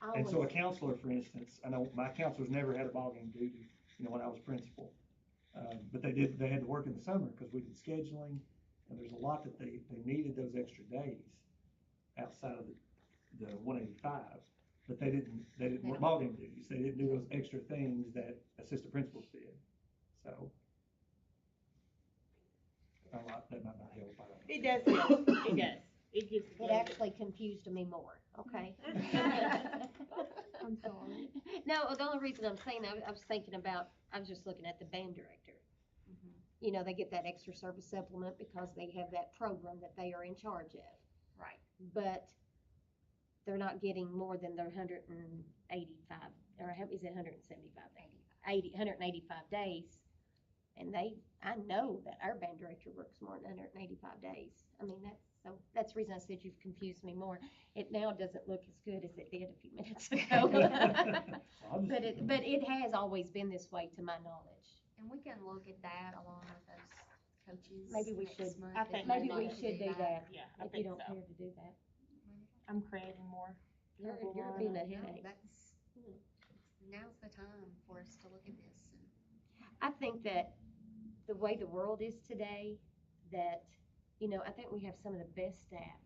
I And so a always- counselor, for instance, I know my counselors never had a ball game duty, you know, when I was principal. But they had to work in the summer because we did scheduling, and there's a lot that they needed those extra days outside of the 185. But they didn't work ball game duties. They didn't do those extra things that assistant principals did. So that might not help. I don't know. It does help. It does. It gives. It actually confused me more, okay? I'm sorry. No, the only reason I'm saying that, I was thinking about, I was just looking at the band director. Mhm. You know, they get that extra service supplement because they have that program that they are in charge of. Right. But they're not getting more than their 185, or is it 175 days? 185 days. And I know that our band director works more than 185 days. I mean, that's the reason I said you've confused me more. It now doesn't look as good as it did a few minutes ago. But it has always been this way to my knowledge. And we can look at that along with those coaches. Maybe we next should. month I if think you'd Maybe we like to should do that, Yeah, I if you think don't so. care to do that. I'm creating more. You're Line being a item. No, headache. now's the time for us to look at this. I think that the way the world is today, that, you know, I think we have some of the best staff.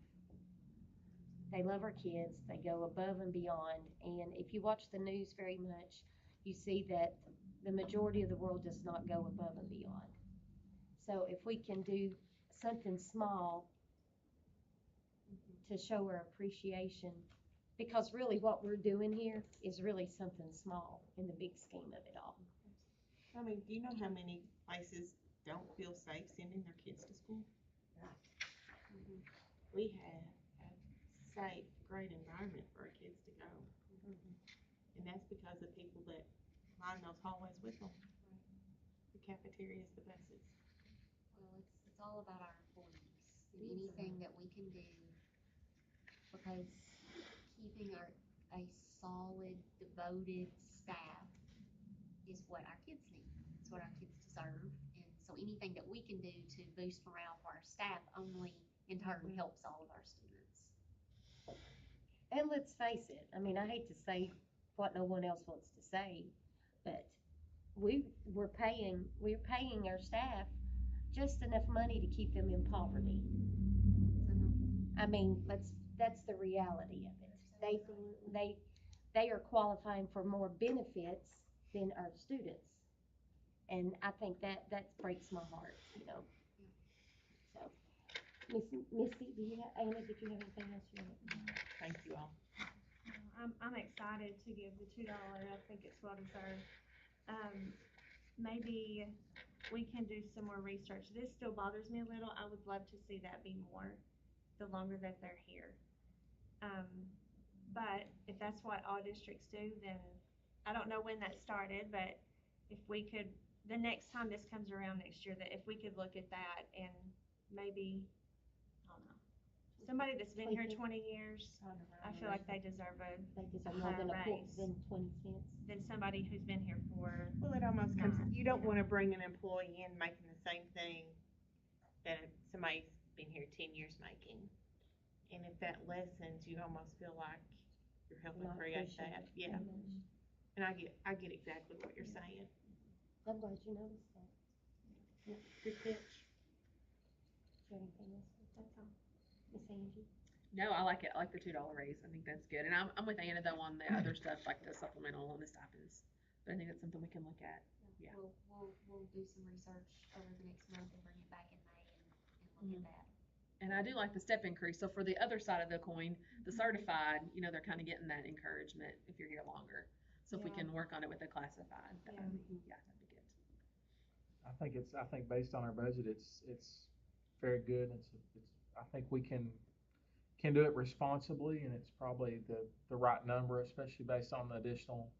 They love our kids, they go above and beyond, and if you watch the news very much, you see that the majority of the world does not go above and beyond. So if we can do something small to show our appreciation, because really what we're doing here is really something small in the big scheme of it all. I mean, do you know how many places don't feel safe sending their kids to school? Mhm. We have a safe, great environment for our kids to go. And that's because of people that line those hallways with them. The cafeteria is the buses. Well, it's all about our employees and anything that we can do, because keeping a solid, devoted staff is what our kids need. It's what our kids deserve. And so anything that we can do to boost morale for our staff only in turn helps all of our students. And let's face it, I mean, I hate to say what no one else wants to say, but we're paying our staff just enough money to keep them in poverty. I mean, that's the reality of it. They are qualifying for more benefits than our students. And I think that breaks my heart, you know. So, Missy, Anna, did you have anything else you wanted? Thank you all. I'm excited to give the $2. I think it's well deserved. Maybe we can do some more research. This still bothers me a little. I would love to see that be more the longer that they're here. But if that's what all districts do, then I don't know when that started, but if we could, the next time this comes around next year, that if we could look at that and maybe Somebody that's been here Tweaking. 20 years, I feel like they deserve They deserve a more than higher raise than 20 cents. than somebody who's been here for. Well, it almost comes, Nah. you don't wanna bring an employee in making the same thing that somebody's been here 10 years making. And if that lessens, you almost feel like you're helping Not create appreciate that, it. yeah. And I get exactly what you're saying. I'm glad you noticed that. Yeah, good catch. Is there anything else? That's all. Miss Angie? No, I like it. I like the $2 raise. I think that's good. And I'm with Anna though on the other stuff like the supplemental and the stipends. But I think that's something we can look at. Yeah. We'll do some research over the next month and bring it back in May and look at that. And I do like the step increase. So for the other side of the coin, the certified, you know, they're kind of getting that encouragement if you're here longer. So if we Yeah. can work on it with the classified, that Yeah. would be, yeah, that'd be good. I think based on our budget, it's very good. I think we can do it responsibly, and it's probably the right number, especially based on the additional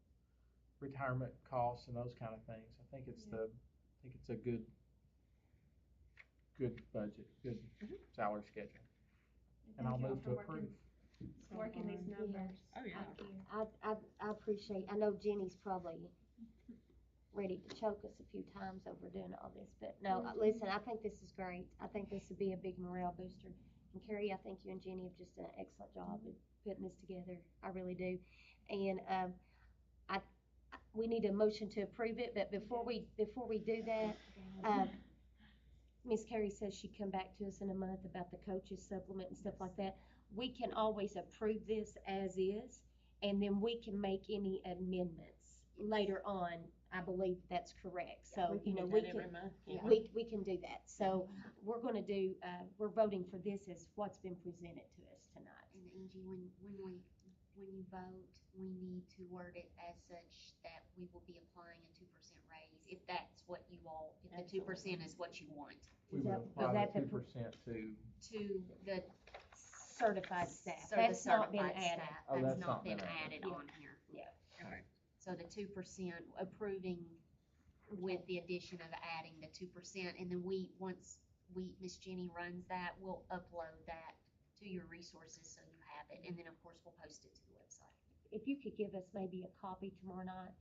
retirement costs and those kind of things. I think it's a good budget, good salary schedule. And I'll Thank y'all move for to approve. Working these numbers. Oh, yeah. Thank you. I appreciate, I know Jenny's probably ready to choke us a few times over doing all this, but no, listen, I think this is great. I think this would be a big morale booster. And Carrie, I think you and Jenny have just done an excellent job of putting this together. I really do. And, we need a motion to approve it, but before we do that, Miss Carrie says she'd come back to us in a month about the coaches supplement and stuff like that. We can always approve this as is, and then we can make any amendments later on. I believe that's correct. So, you know, we can, Every month, yeah. we can do that. So we're gonna do, we're voting for this as what's been presented to us tonight. And Angie, when you vote, we need to word it as such that we will be applying a 2% raise, if that's what you all, if the 2% is what you want. We Is would that- apply is that the the 2% to, To the Certified staff. So the That's not been certified added. staff, Oh, that's not been added. added Yeah. on here. Yeah. Okay. So the 2% approving with the addition of adding the 2%, and then once Miss Jenny runs that, we'll upload that to your resources so you have it, and then of course we'll post it to the website. If you could give us maybe a copy tomorrow night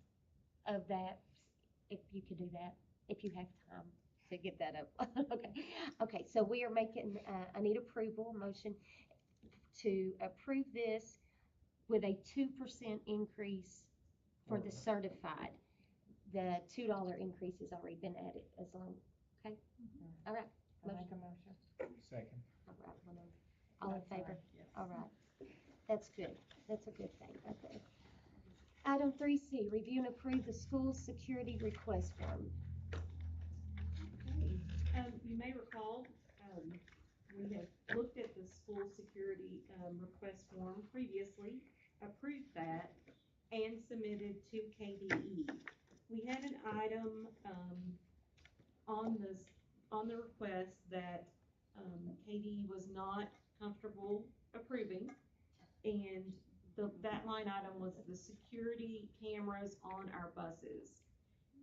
of that, if you could do that, if you have time to get that up. Okay, so we are making, I need approval, motion to approve this with a 2% increase for the certified. The $2 increase has already been added as long, okay? All right. I make a motion. second. All right, all in favor? Yes. All right, that's good, that's a good thing, okay. Item 3C, review and approve the school security request form. Okay, you may recall, we have looked at the school security, request form previously, approved that, and submitted to KDE. We had an item, on the request that, KDE was not comfortable approving, and that line item was the security cameras on our buses.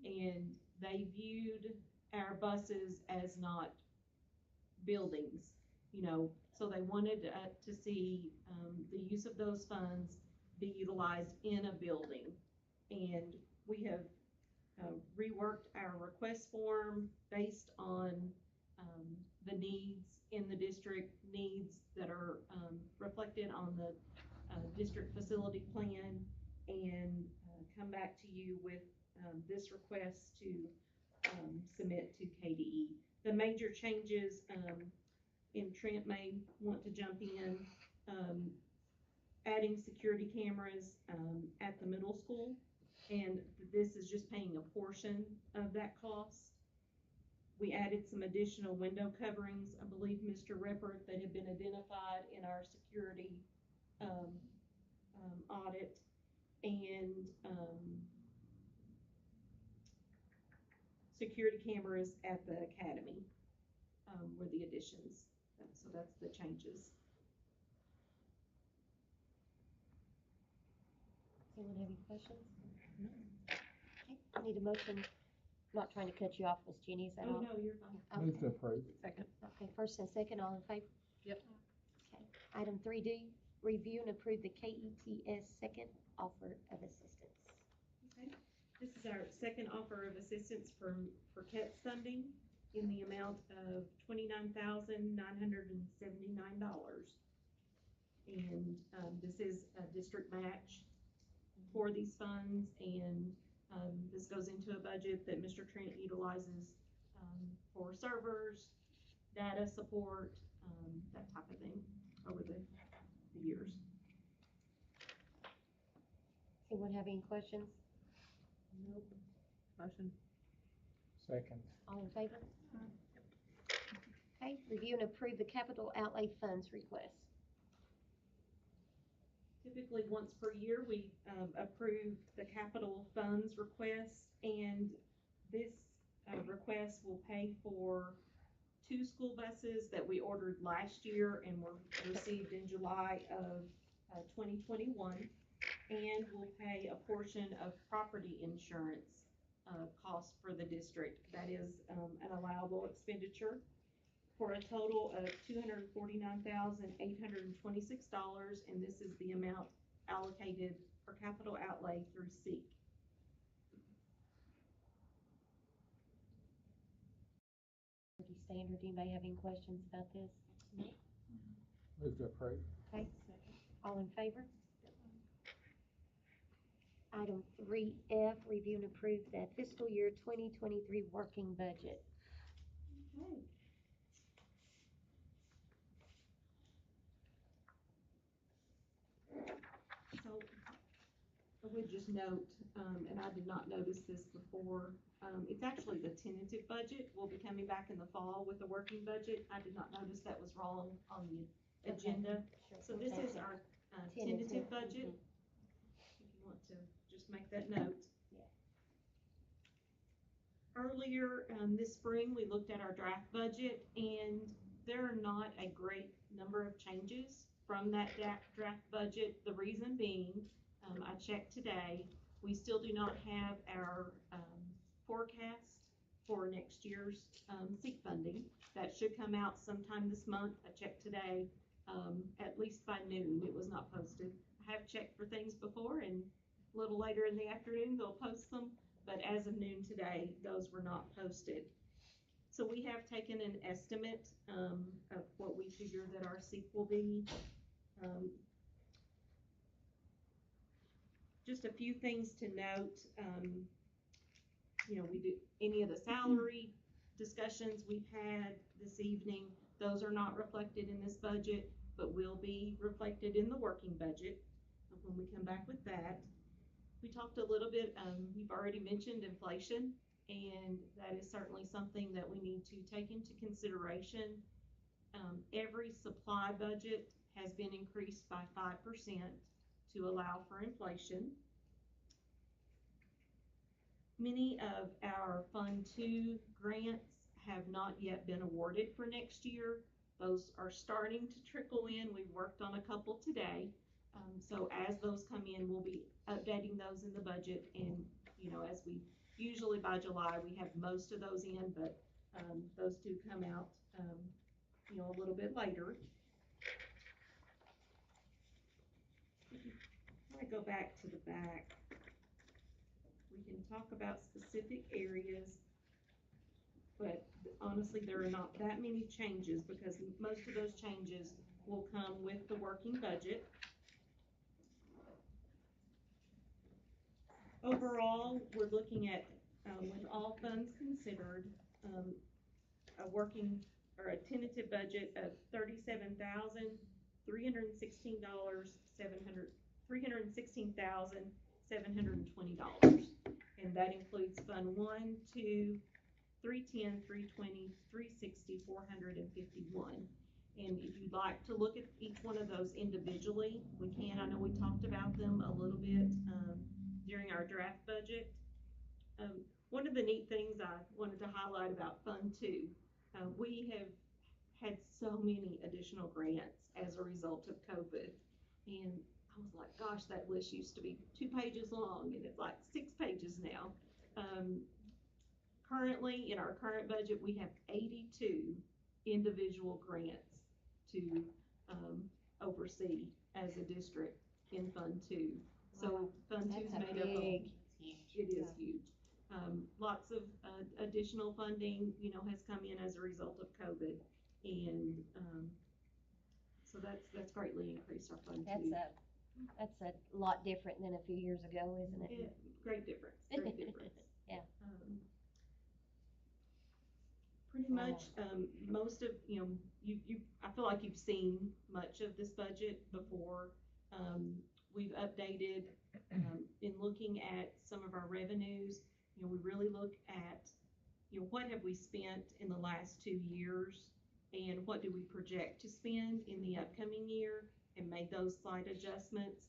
And they viewed our buses as not buildings, you know, so they wanted to see the use of those funds be utilized in a building. And we have reworked our request form based on the needs in the district, needs that are reflected on the district facility plan, and come back to you with this request to submit to KDE. The major changes, and Trent may want to jump in, adding security cameras at the middle school, and this is just paying a portion of that cost. We added some additional window coverings, I believe, Mr. Rippert, that had been identified in our security audit, and security cameras at the academy were the additions. So that's the changes. Anyone have any questions? No. Okay, I need a motion, not trying to cut you off, Miss Jenny, is that all? Oh, no, you're fine. Okay. Move to approve. Second. Okay, first and second, all in favor? Yep. Okay. Item 3D, review and approve the KETS second offer of assistance. Okay. This is our second offer of assistance for KETS funding in the amount of $29,979. And this is a district match for these funds, and this goes into a budget that Mr. Trent utilizes for servers, data support, that type of thing over the years. Anyone have any questions? Nope. Motion. Second. All in favor? Okay, review and approve the capital outlay funds request. Typically, once per year, we approve the capital funds request, and this request will pay for 2 school buses that we ordered last year and were received in July of 2021, and will pay a portion of property insurance costs for the district. That is an allowable expenditure, for a total of $249,826, and this is the amount allocated for capital outlay through SEEK. Pretty standard. Anybody have any questions about this? Move to approve. Okay, all in favor? Item 3F, review and approve the fiscal year 2023 working budget. Okay. So I would just note, and I did not notice this before, it's actually the tentative budget. We'll be coming back in the fall with a working budget. I did not notice that was wrong on the agenda. Sure. So this is our tentative budget. If you want to just make that note. Yeah. Earlier this spring, we looked at our draft budget, and there are not a great number of changes from that draft budget. The reason being, I checked today, we still do not have our forecast for next year's SEEK funding. That should come out sometime this month. I checked today, at least by noon. It was not posted. I have checked for things before, and a little later in the afternoon they'll post them, but as of noon today, those were not posted. So we have taken an estimate of what we figure that our SEEK will be. Just a few things to note. We do any of the salary discussions we've had this evening, those are not reflected in this budget, but will be reflected in the working budget when we come back with that. We talked a little bit, we've already mentioned inflation, and that is certainly something that we need to take into consideration. Every supply budget has been increased by 5% to allow for inflation. Many of our Fund 2 grants have not yet been awarded for next year. Those are starting to trickle in. We've worked on a couple today. So as those come in, we'll be updating those in the budget, and as we usually by July, we have most of those in, but those do come out a little bit later. I go back to the back. We can talk about specific areas, but honestly, there are not that many changes because most of those changes will come with the working budget. Overall, we're looking at, with all funds considered, a working or a tentative budget of $316,720, and that includes Fund 1, 2, 310, 320, 360, 451. And if you'd like to look at each one of those individually, we can. I know we talked about them a little bit during our draft budget. One of the neat things I wanted to highlight about Fund 2, we have had so many additional grants as a result of COVID, and I was like, gosh, that list used to be 2 pages long, and it's like 6 pages now. Currently, in our current budget, we have 82 individual grants to oversee as a district in Fund Two. So Fund Two is That's a made up of, big, it is huge. Lots of, additional funding, you know, has come in as a result of COVID. And, so that's greatly increased our Fund Two. that's a lot different than a few years ago, isn't it? Yeah, great difference, great difference. Yeah. Pretty much, most of, you know, I feel like you've seen much of this budget before. We've updated, in looking at some of our revenues, you know, we really look at, you know, what have we spent in the last 2 years and what do we project to spend in the upcoming year, and made those slight adjustments.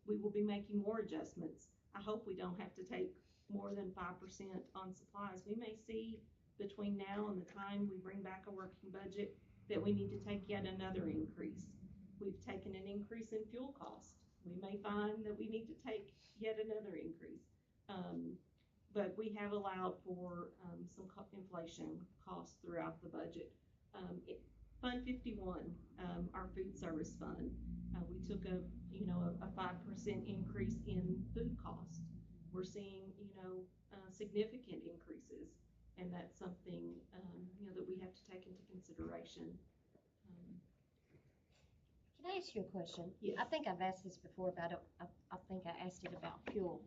We will be making more adjustments. I hope we don't have to take more than 5% on supplies. We may see between now and the time we bring back a working budget that we need to take yet another increase. We've taken an increase in fuel cost. We may find that we need to take yet another increase. But we have allowed for some inflation costs throughout the budget. Fund 51, our food service fund, we took a 5% increase in food cost. We're seeing, significant increases, and that's something, that we have to take into consideration. Can I ask you a question? Yes. I think I've asked this before, but I think I asked it about fuel.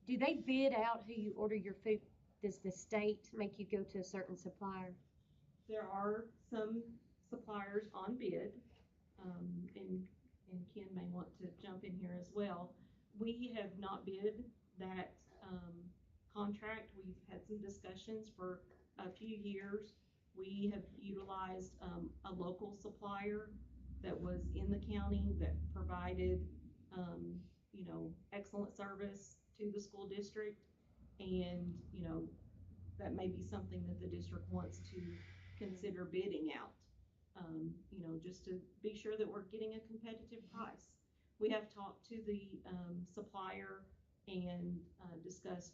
Do they bid out who you order your food? Does the state make you go to a certain supplier? There are some suppliers on bid, and Ken may want to jump in here as well. We have not bid that contract. We've had some discussions for a few years. We have utilized a local supplier that was in the county that provided, excellent service to the school district, and that may be something that the district wants to consider bidding out, just to be sure that we're getting a competitive price. We have talked to the supplier and discussed,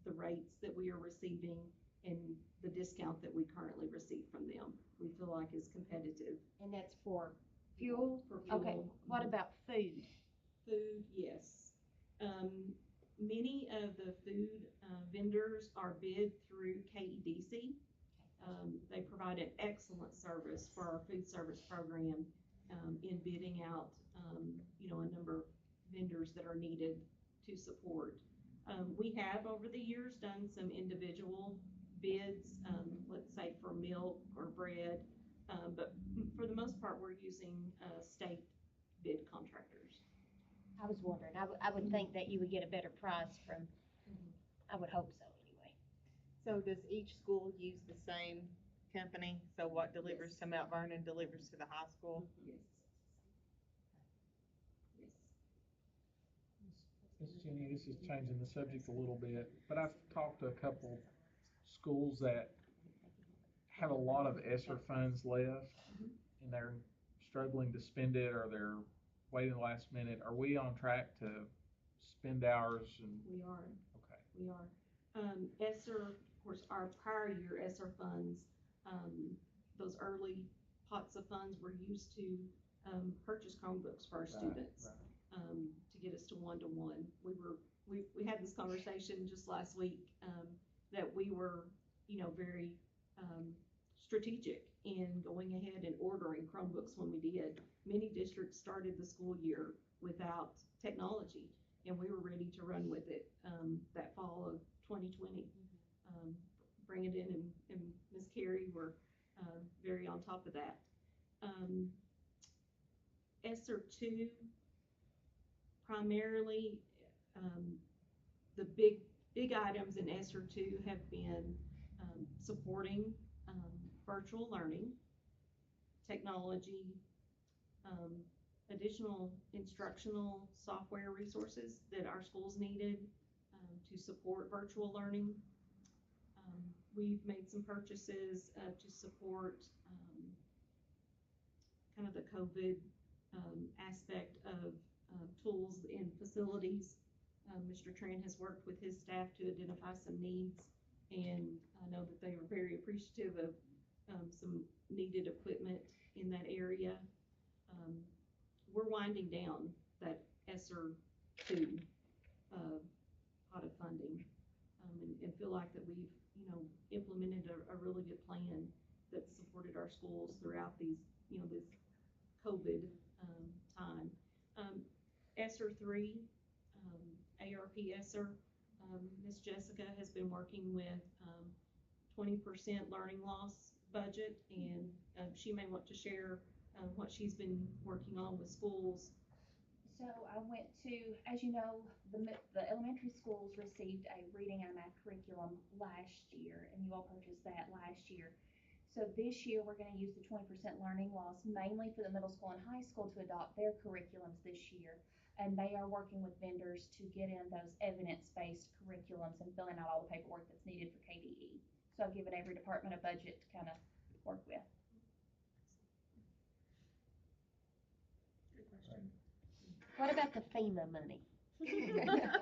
the rates that we are receiving and the discount that we currently receive from them. We feel like is competitive. And that's for fuel? For fuel. Okay, what about food? Food, yes. Many of the food vendors are bid through KEDC. They provide an excellent service for our food service program in bidding out, a number of vendors that are needed to support. We have over the years done some individual bids, let's say for milk or bread, but for the most part we're using state bid contractors. I was wondering, I would think that you would get a better price from, I would hope so anyway. So does each school use the same company? So what delivers to Mount Vernon delivers to the high school? Yes. Ms. Jenny, this is changing the subject a little bit, but I've talked to a couple schools that have a lot of ESSER funds left, and they're struggling to spend it, or they're waiting the last minute. Are we on track to spend ours? And We are. okay. We are. ESSER, of course, our prior year ESSER funds, those early pots of funds were used to purchase Chromebooks for our students, to get us to 1-to-1. We had this conversation just last week, that we were, very strategic in going ahead and ordering Chromebooks when we did. Many districts started the school year without technology, and we were ready to run with it that fall of 2020. Bring it in, and Ms. Carey were very on top of that. ESSER 2, primarily, the big items in ESSER 2 have been supporting virtual learning, technology, additional instructional software resources that our schools needed to support virtual learning. We've made some purchases to support kind of the COVID aspect of tools in facilities. Mr. Tran has worked with his staff to identify some needs, and I know that they are very appreciative of some needed equipment in that area. We're winding down that ESSER two, pot of funding, and feel like that we've, implemented a really good plan that supported our schools throughout these, this COVID, time. ESSER three, ARP ESSER, Miss Jessica has been working with, 20% learning loss budget, and, she may want to share, what she's been working on with schools. So I went to, as you know, the elementary schools received a reading and math curriculum last year, and you all purchased that last year. So this year, we're gonna use the 20% learning loss mainly for the middle school and high school to adopt their curriculums this year. And they are working with vendors to get in those evidence-based curriculums and filling out all the paperwork that's needed for KDE. So I've given every department a budget to kind of work with. Good question. What about the FEMA money?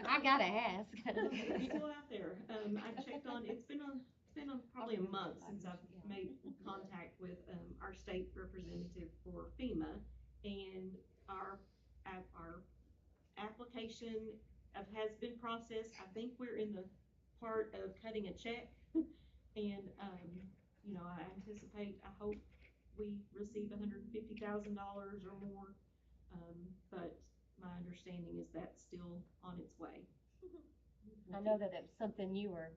I gotta ask. It's still out there. I checked on, it's been probably a month since I've made contact with, our state representative for FEMA, and our application has been processed. I think we're in the part of cutting a check, and, I anticipate, I hope we receive $150,000 or more, but my understanding is that's still on its way. I know that it was something you were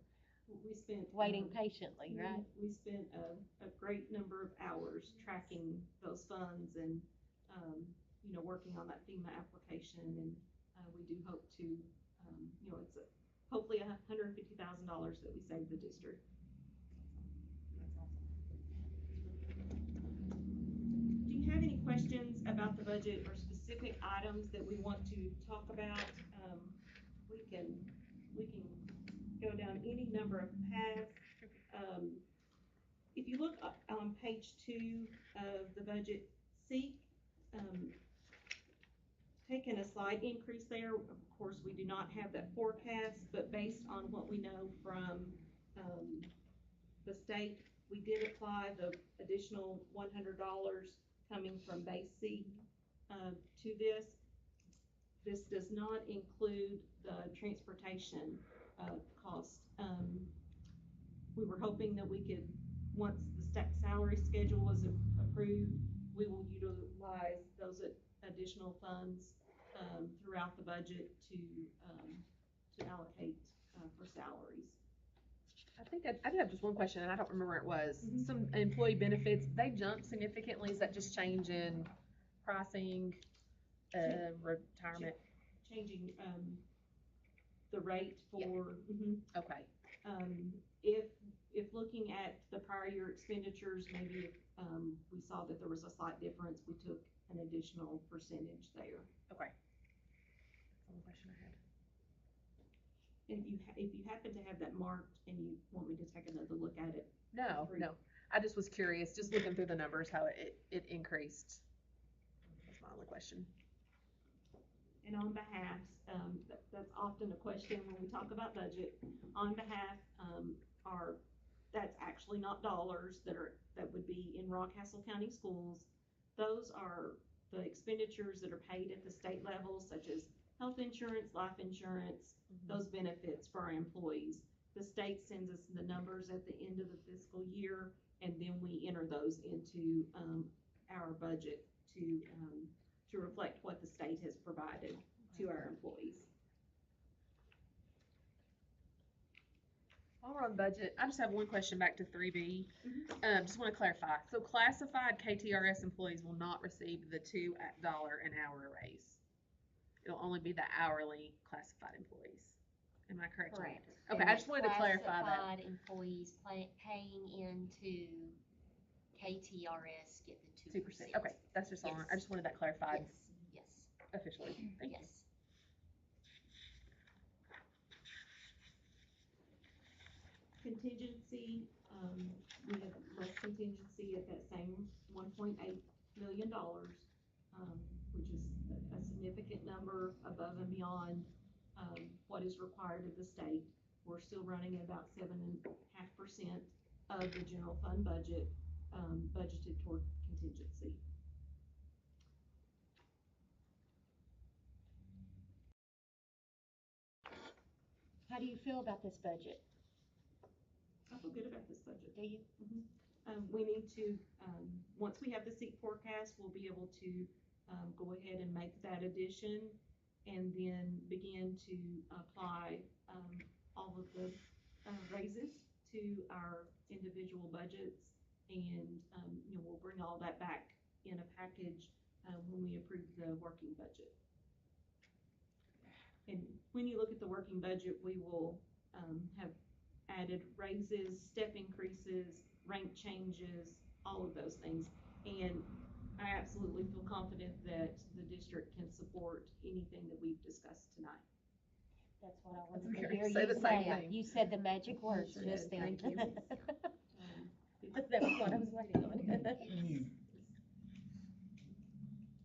We spent, waiting patiently, right? We spent a great number of hours tracking those funds and, working on that FEMA application, and, we do hope to, it's hopefully $150,000 that we save the district. That's awesome. Do you have any questions about the budget or specific items that we want to talk about? We can go down any number of paths. If you look on page 2 of the budget, seek, taking a slight increase there. Of course, we do not have that forecast, but based on what we know from, the state, we did apply the additional $100 coming from base C, to this. This does not include the transportation, cost. We were hoping that we could, once the salary schedule was approved, we will utilize those additional funds, throughout the budget to allocate, for salaries. I do have just one question, and I don't remember what it was. Some employee benefits, they jumped significantly. Is that just change in pricing, retirement? Changing, the rate for, Yeah. Okay. If looking at the prior year expenditures, maybe if, we saw that there was a slight difference, we took an additional percentage there. Okay. That's the only question I had. And if you happen to have that marked and you want me to take another look at it. No. I just was curious, just looking through the numbers, how it increased. That's my only question. And on behalf, that's often a question when we talk about budget. On behalf, that's actually not dollars that would be in Rockcastle County Schools. Those are the expenditures that are paid at the state level, such as health insurance, life insurance, those benefits for our employees. The state sends us the numbers at the end of the fiscal year, and then we enter those into, our budget to reflect what the state has provided to our employees. While we're on budget, I just have one question back to 3B. Just want to clarify. So classified KTRS employees will not receive the $2 an hour raise. It'll only be the hourly classified employees. Am I correct? Correct. Okay, And I just wanted to clarify that. Classified employees paying into KTRS get the 2%. Okay, that's just all. Yes. I just wanted that clarified Yes. officially. Thank you. Yes. Contingency, we have less contingency at that same $1.8 million, which is a significant number above and beyond, what is required of the state. We're still running at about 7.5% of the general fund budget, budgeted toward contingency. How do you feel about this budget? I feel good about this budget. Do you? We need to, once we have the seat forecast, we'll be able to, go ahead and make that addition and then begin to apply, all of the, raises to our individual budgets. And, we'll bring all that back in a package, when we approve the working budget. And when you look at the working budget, we will, have added raises, step increases, rank changes, all of those things. And I absolutely feel confident that the district can support anything that we've discussed tonight. That's what I wanted to Okay, hear say you the same say. thing. You said the magic words just then. Thank you. That was what I was waiting on.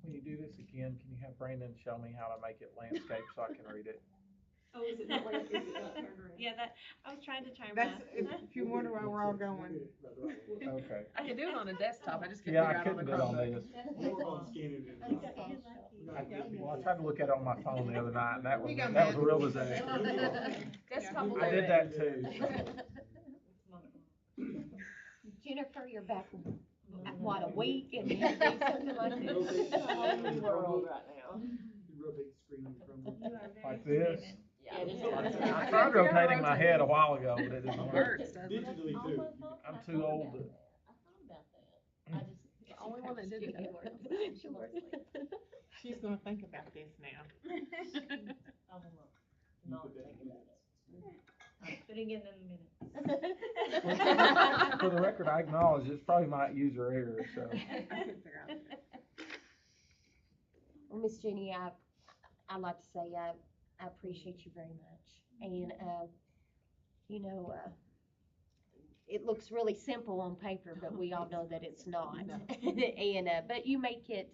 When you do this again, can you have Brandon show me how to make it landscape so I can read it? Oh, is it not turned around? Yeah, that, I was trying to turn That's, my. if you wonder why we're all going. Okay. I can do it on a desktop, I just can't Yeah, I figure out on couldn't the do it on Chromebook. this. Well, I tried to look at it on my phone the other night, and that was We got a real magic. disaster. Desktop will I do did it. that too. Jennifer, you're back, what, a week and you do something like this? World right now. Like this. Yeah, it is. I tried rotating my head a while ago, but it didn't work. Hurts, doesn't it? I'm too old to. The only one that did it. She's gonna think about this now. Putting it in the minutes. For the record, I acknowledge it's probably my user error, so. I couldn't figure out. Well, Miss Jenny, I'd like to say, I appreciate you very much. And, it looks really simple on paper, but we all know that it's not. And, but you make it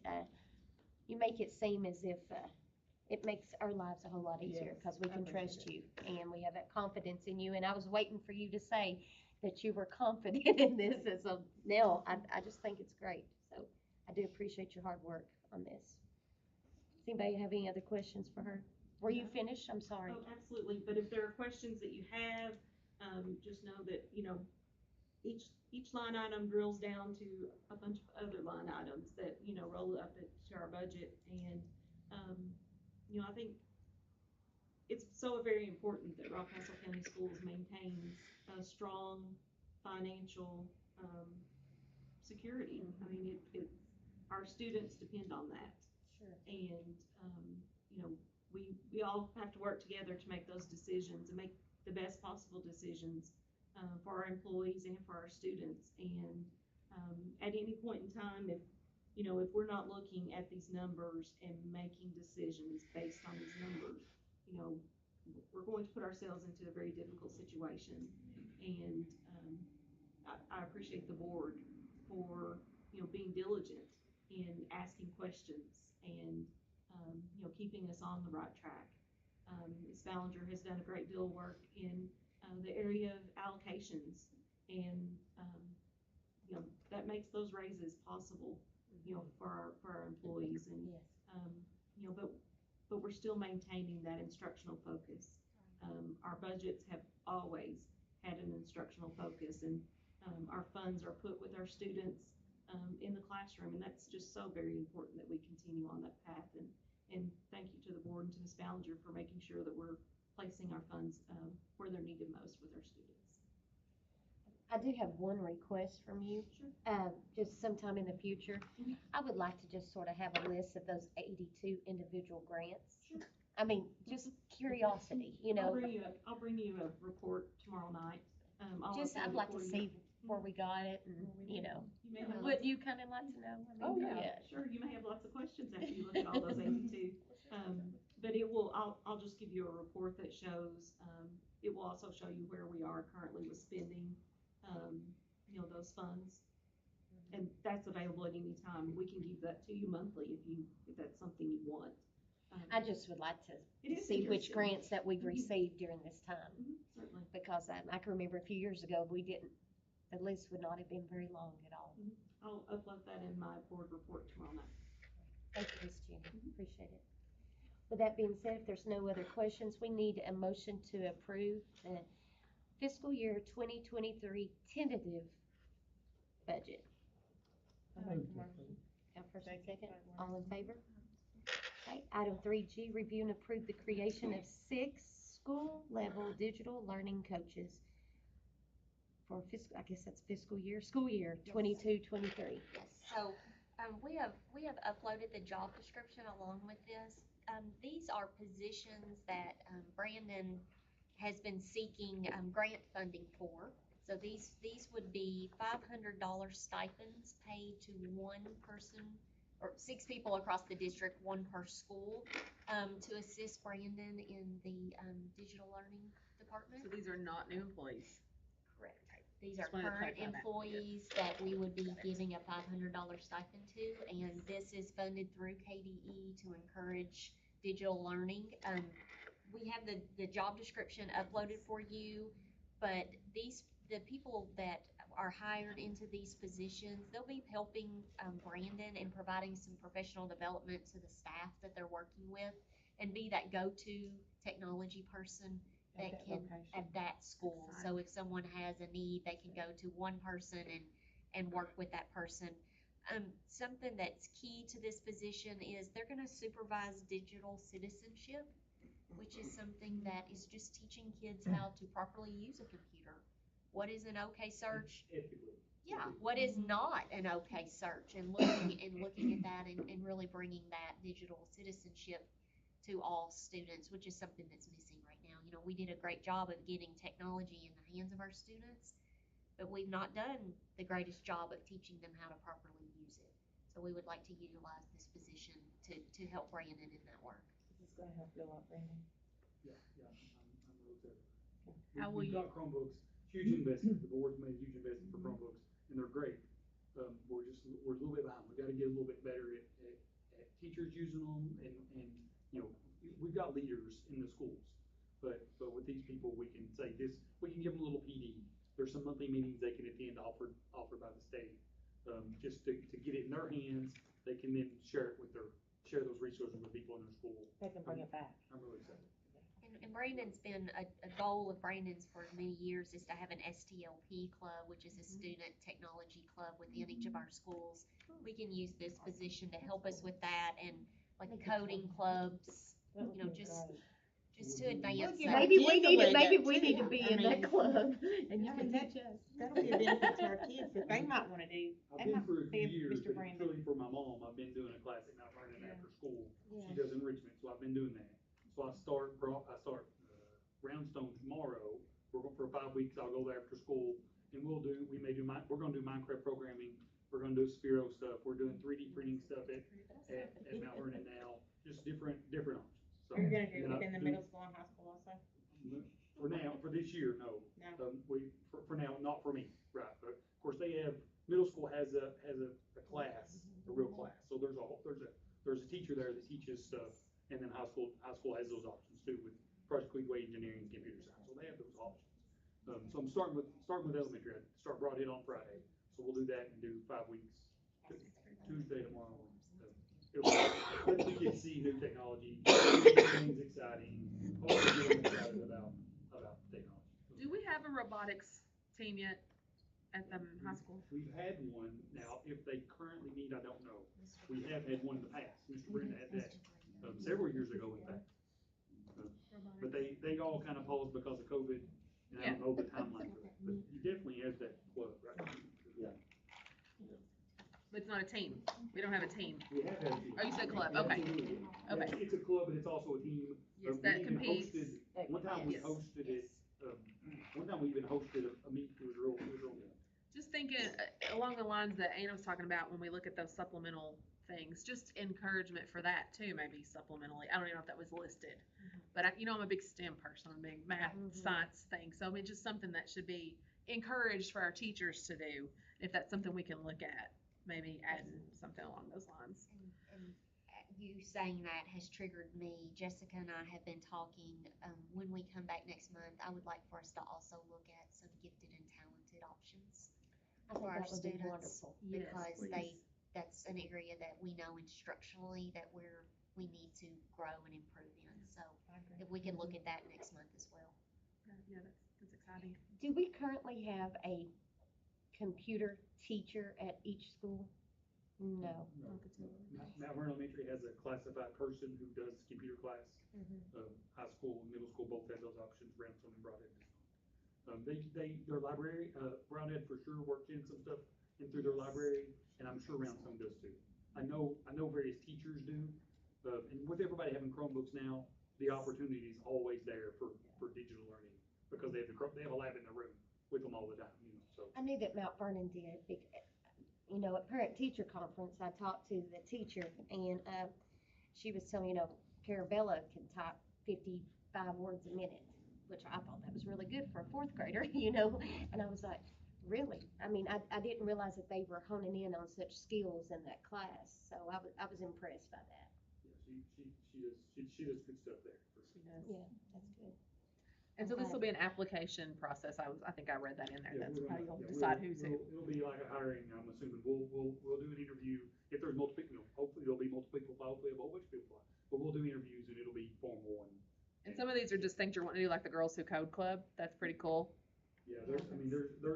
seem as if, it makes our lives a whole lot easier because we can trust you and we have that confidence in you. And I was waiting for you to say that you were confident in this. And so now I just think it's great. So I do appreciate your hard work on this. Does anybody have any other questions for her? Were you finished? I'm sorry. Oh, absolutely. But if there are questions that you have, just know that, each line item drills down to a bunch of other line items that, roll up to our budget. And, I think it's so very important that Rockcastle County Schools maintains a strong financial, security. I mean, our students depend on that. Sure. And, we all have to work together to make those decisions and make the best possible decisions, for our employees and for our students. And, at any point in time, if we're not looking at these numbers and making decisions based on these numbers, we're going to put ourselves into a very difficult situation. And, I appreciate the board for, being diligent in asking questions and, keeping us on the right track. Ms. Ballinger has done a great deal of work in, the area of allocations, and, that makes those raises possible, for our employees. And, Yes. but we're still maintaining that instructional focus. Our budgets have always had an instructional focus, and, our funds are put with our students, in the classroom, and that's just so very important that we continue on that path. And thank you to the board and to Ms. Ballinger for making sure that we're placing our funds, where they're needed most with our students. I do have one request from you. Sure. Just sometime in the future, Mhm. I would like to just sort of have a list of those 82 individual grants. Sure. I mean, just curiosity, I'll bring you a report tomorrow night. Just, I'd like to see where we got it and, You may have would you kind of like to know? I mean, Oh, yeah, sure, you may have lots of questions after you look at all those 82. But I'll just give you a report that shows, it will also show you where we are currently with spending, those funds. And that's available at any time. We can give that to you monthly if that's something you want. I just would like to It is see which interesting. grants that we've Mhm. received during this time. Certainly. Because I can remember a few years ago, the list would not have been very long at all. I'll upload that in my board report tomorrow night. Thank you, Ms. Jenny, appreciate it. With that being said, if there's no other questions, we need a motion to approve the fiscal year 2023 tentative budget. Have first and second, all in favor? Okay, item 3G, review and approve the creation of 6 school-level digital learning coaches for fiscal, I guess that's school year 22-23. Yes, so, we have uploaded the job description along with this. These are positions that, Brandon has been seeking, grant funding for. So these would be $500 stipends paid to one person, or 6 people across the district, 1 per school, to assist Brandon in the, digital learning department. So these are not new employees. Correct. These are Just wanted to current clarify that. employees that we would be giving a $500 stipend to, and this is funded through KDE to encourage digital learning. We have the job description uploaded for you, but the people that are hired into these positions, they'll be helping Brandon and providing some professional development to the staff that they're working with, and be that go-to technology person that can at that school. So if someone has a need, they can go to one person and work with that person. Something that's key to this position is they're gonna supervise digital citizenship, which is something that is just teaching kids how to properly use a computer. What is an OK search? Yeah, what is not an OK search, and looking at that and really bringing that digital citizenship to all students, which is something that's missing right now. You know, we did a great job of getting technology in the hands of our students, but we've not done the greatest job of teaching them how to properly use it. So we would like to utilize this position to help Brandon in that work. This is gonna help you a lot, Brandon. Yeah, I'm real good. How will We've you- got Chromebooks, huge investment, the board's made a huge investment for Chromebooks, and they're great. We're a little bit behind, we gotta get a little bit better at teachers using them, and, you know, we've got leaders in the schools, but with these people, we can say this, we can give them a little PD. There's some monthly meetings they can attend offered by the state, just to get it in their hands. They can then share those resources with people in their school. They can bring it back. I'm really excited. And Brandon's been, a goal of Brandon's for many years is to have an STLP club, which is a student technology club within each of our schools. We can use this position to help us with that, and like coding clubs, you know, just to advance that. Maybe we need to, Maybe be in that club, and you can teach us. That'll be a benefit to our kids that they might wanna do. I've They been might for a few be years, Mr. but Brandon. really for my mom, I've been doing a classic Mount Vernon after school. Yeah. She does enrichment, so I've been doing that. So I start Roundstone tomorrow. For 5 weeks, I'll go there after school, and we're gonna do Minecraft programming. We're gonna do Sphero stuff. We're doing 3D printing stuff at Mount Vernon now. Just different options. So, Are you gonna do and I within the do- middle school and high school also? For now, for this year, no. No. For now, not for me, right, but of course middle school has a class, a real class, so there's a teacher there that teaches stuff, and then high school has those options too, with Project Weedway Engineering and Computer Science, so they have those options. So I'm starting with elementary, I start Broadhead on Friday, so we'll do that and do 5 weeks, Tuesday tomorrow. Let the kids see new technology, things exciting, hopefully get them excited about technology. Do we have a robotics team yet at the high school? We've had one, now, if they currently meet, I don't know. We have had one in the past, Mr. Brenda had that, several years ago, in fact. But they all kind of paused because of COVID, and I don't know the timeline for that, but he definitely has that club, right? Yeah. But it's not a team. We don't have a team. We have had a team. Oh, you said club, okay. Absolutely. Okay. It's a club, but it's also a team. Yes, We that even competes. hosted- One time we Yes. hosted it, one time we even hosted a meet, it was real good. Just thinking along the lines that Anna was talking about when we look at those supplemental things, just encouragement for that too, maybe supplementally. I don't even know if that was listed. But I'm a big STEM person, I'm a big math, science thing. So I mean, just something that should be encouraged for our teachers to do. If that's something we can look at, maybe adding something along those lines. And you saying that has triggered me. Jessica and I have been talking, when we come back next month, I would like for us to also look at some gifted and talented options. I think for our that would be students. wonderful. Yes, Because please. that's an area that we know instructionally that we need to grow and improve in. So if we can look at that next month as well. Yeah, that's exciting. Do we currently have a computer teacher at each school? No. Mount Vernon Elementary has a classified person who does computer class. High school and middle school both have those options. Brownstone and Broadhead does not. Their library, Brownhead for sure works in some stuff in through their library, and I'm sure Brownstone does too. I know various teachers do, and with everybody having Chromebooks now, the opportunity is always there for digital learning because they have a lab in their room with them all the time, you know, so. I knew that Mount Vernon did. You know, at parent-teacher conference, I talked to the teacher, and she was telling me, you know, Carabella can type 55 words a minute, which I thought that was really good for a fourth grader, you know. And I was like, really? I mean, I didn't realize that they were honing in on such skills in that class, so I was impressed by that. Yeah, she does good stuff there. She does. Yeah, that's good. And so this will be an application process. I think I read that in there. Yeah, That's we're how gonna- you'll yeah, decide we'll- who's who. It'll be like a hiring, I'm assuming. We'll do an interview. If there's multiple, you know, hopefully there'll be multiple people apply, hopefully a whole bunch of people apply. But we'll do interviews and it'll be formal And some of these are just things you're wanting to do, like the Girls Who Code Club. That's pretty cool. yeah, there's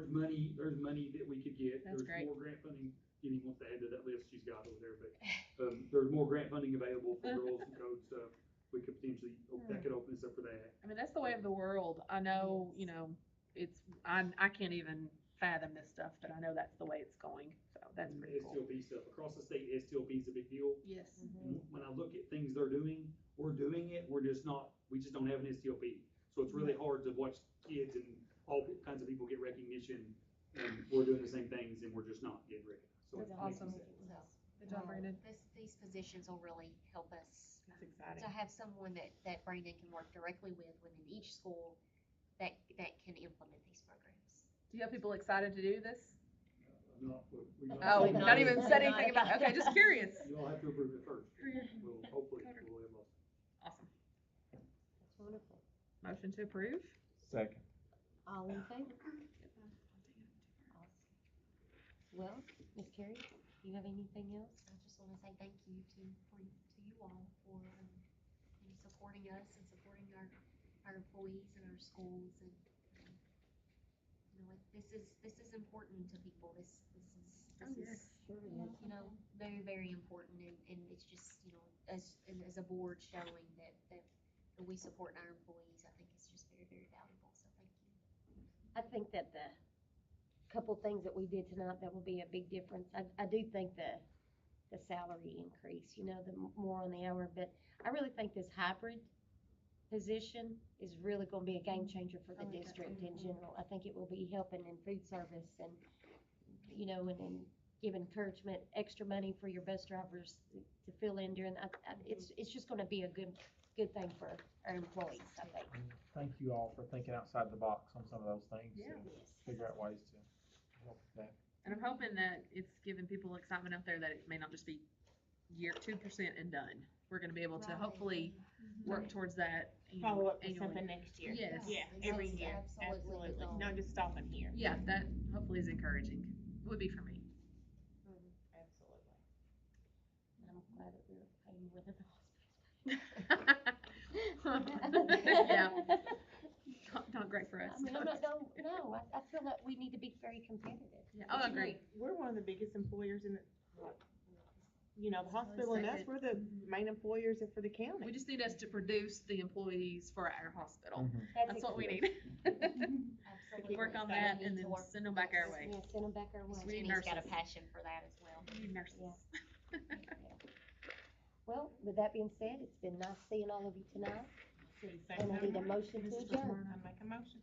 money that we could get. That's There's great. more grant funding. Jenny wants to add to that list she's got over there, but, there's more grant funding available for girls and code stuff. We could potentially, that could open us up for that. I mean, that's the way of the world. I know, you know, I can't even fathom this stuff, but I know that's the way it's going. So that's And pretty the cool. STLP stuff, across the state, STLP is a big deal. Yes. And when I look at things they're doing, we're doing it, we just don't have an STLP. So it's really hard to watch kids and all kinds of people get recognition, and we're doing the same things and we're just not getting recognized. So That's it makes awesome. sense. So Good job, Brandon. these positions will really help us That's exciting. to have someone that Brandon can work directly with within each school that can implement these programs. Do you have people excited to do this? We Oh, Absolutely not not. even said anything about, okay, just curious. You'll have to approve it first. We'll hopefully, Coder. we'll have lost. Awesome. That's wonderful. Motion to approve? Second. All in favor? Awesome. Well, Ms. Carey, do you have anything else? I just wanna say thank you to you all for, supporting us and supporting our employees and our schools and, you know, this is important to people. This is, you know, very, very important and it's just, you know, as a board showing that we support our employees, I think it's just very, very valuable, so thank you. I think that the couple things that we did tonight, that will be a big difference. I do think the salary increase, you know, the more on the hour, but I really think this hybrid position is really gonna be a game changer for the district in general. I think it will be helping in food service and, you know, and give encouragement, extra money for your bus drivers to fill in during, it's just gonna be a good thing for our employees, I think. Thank you all for thinking outside the box on some of those things. Yeah. and Figure out ways to help with that. And I'm hoping that it's giving people excitement out there that it may not just be 2% and done. We're gonna be able to hopefully work towards that. You know, Follow up with annually. something next year. Yes. Yeah, It's every year, absolutely the absolutely, goal. not just stopping here. Yeah, that hopefully is encouraging. Would be for me. Absolutely. I'm glad that we're paying more than the Yeah, hospital. not great for us. I mean, I feel like we need to be very competitive. Yeah, oh, I agree. We're one of the biggest employers in the, you know, the hospital and us, we're the main employers for the county. We just need us to produce the employees for our hospital. That's what we need. Absolutely. Work on We that need and to then work- send them back our way. Yeah, send them back our way. We need Jenny's got a nurses. passion for that as well. We need nurses. Well, with that being said, it's been nice seeing all of you tonight. See you And I need a motion to adjourn. I make a motion.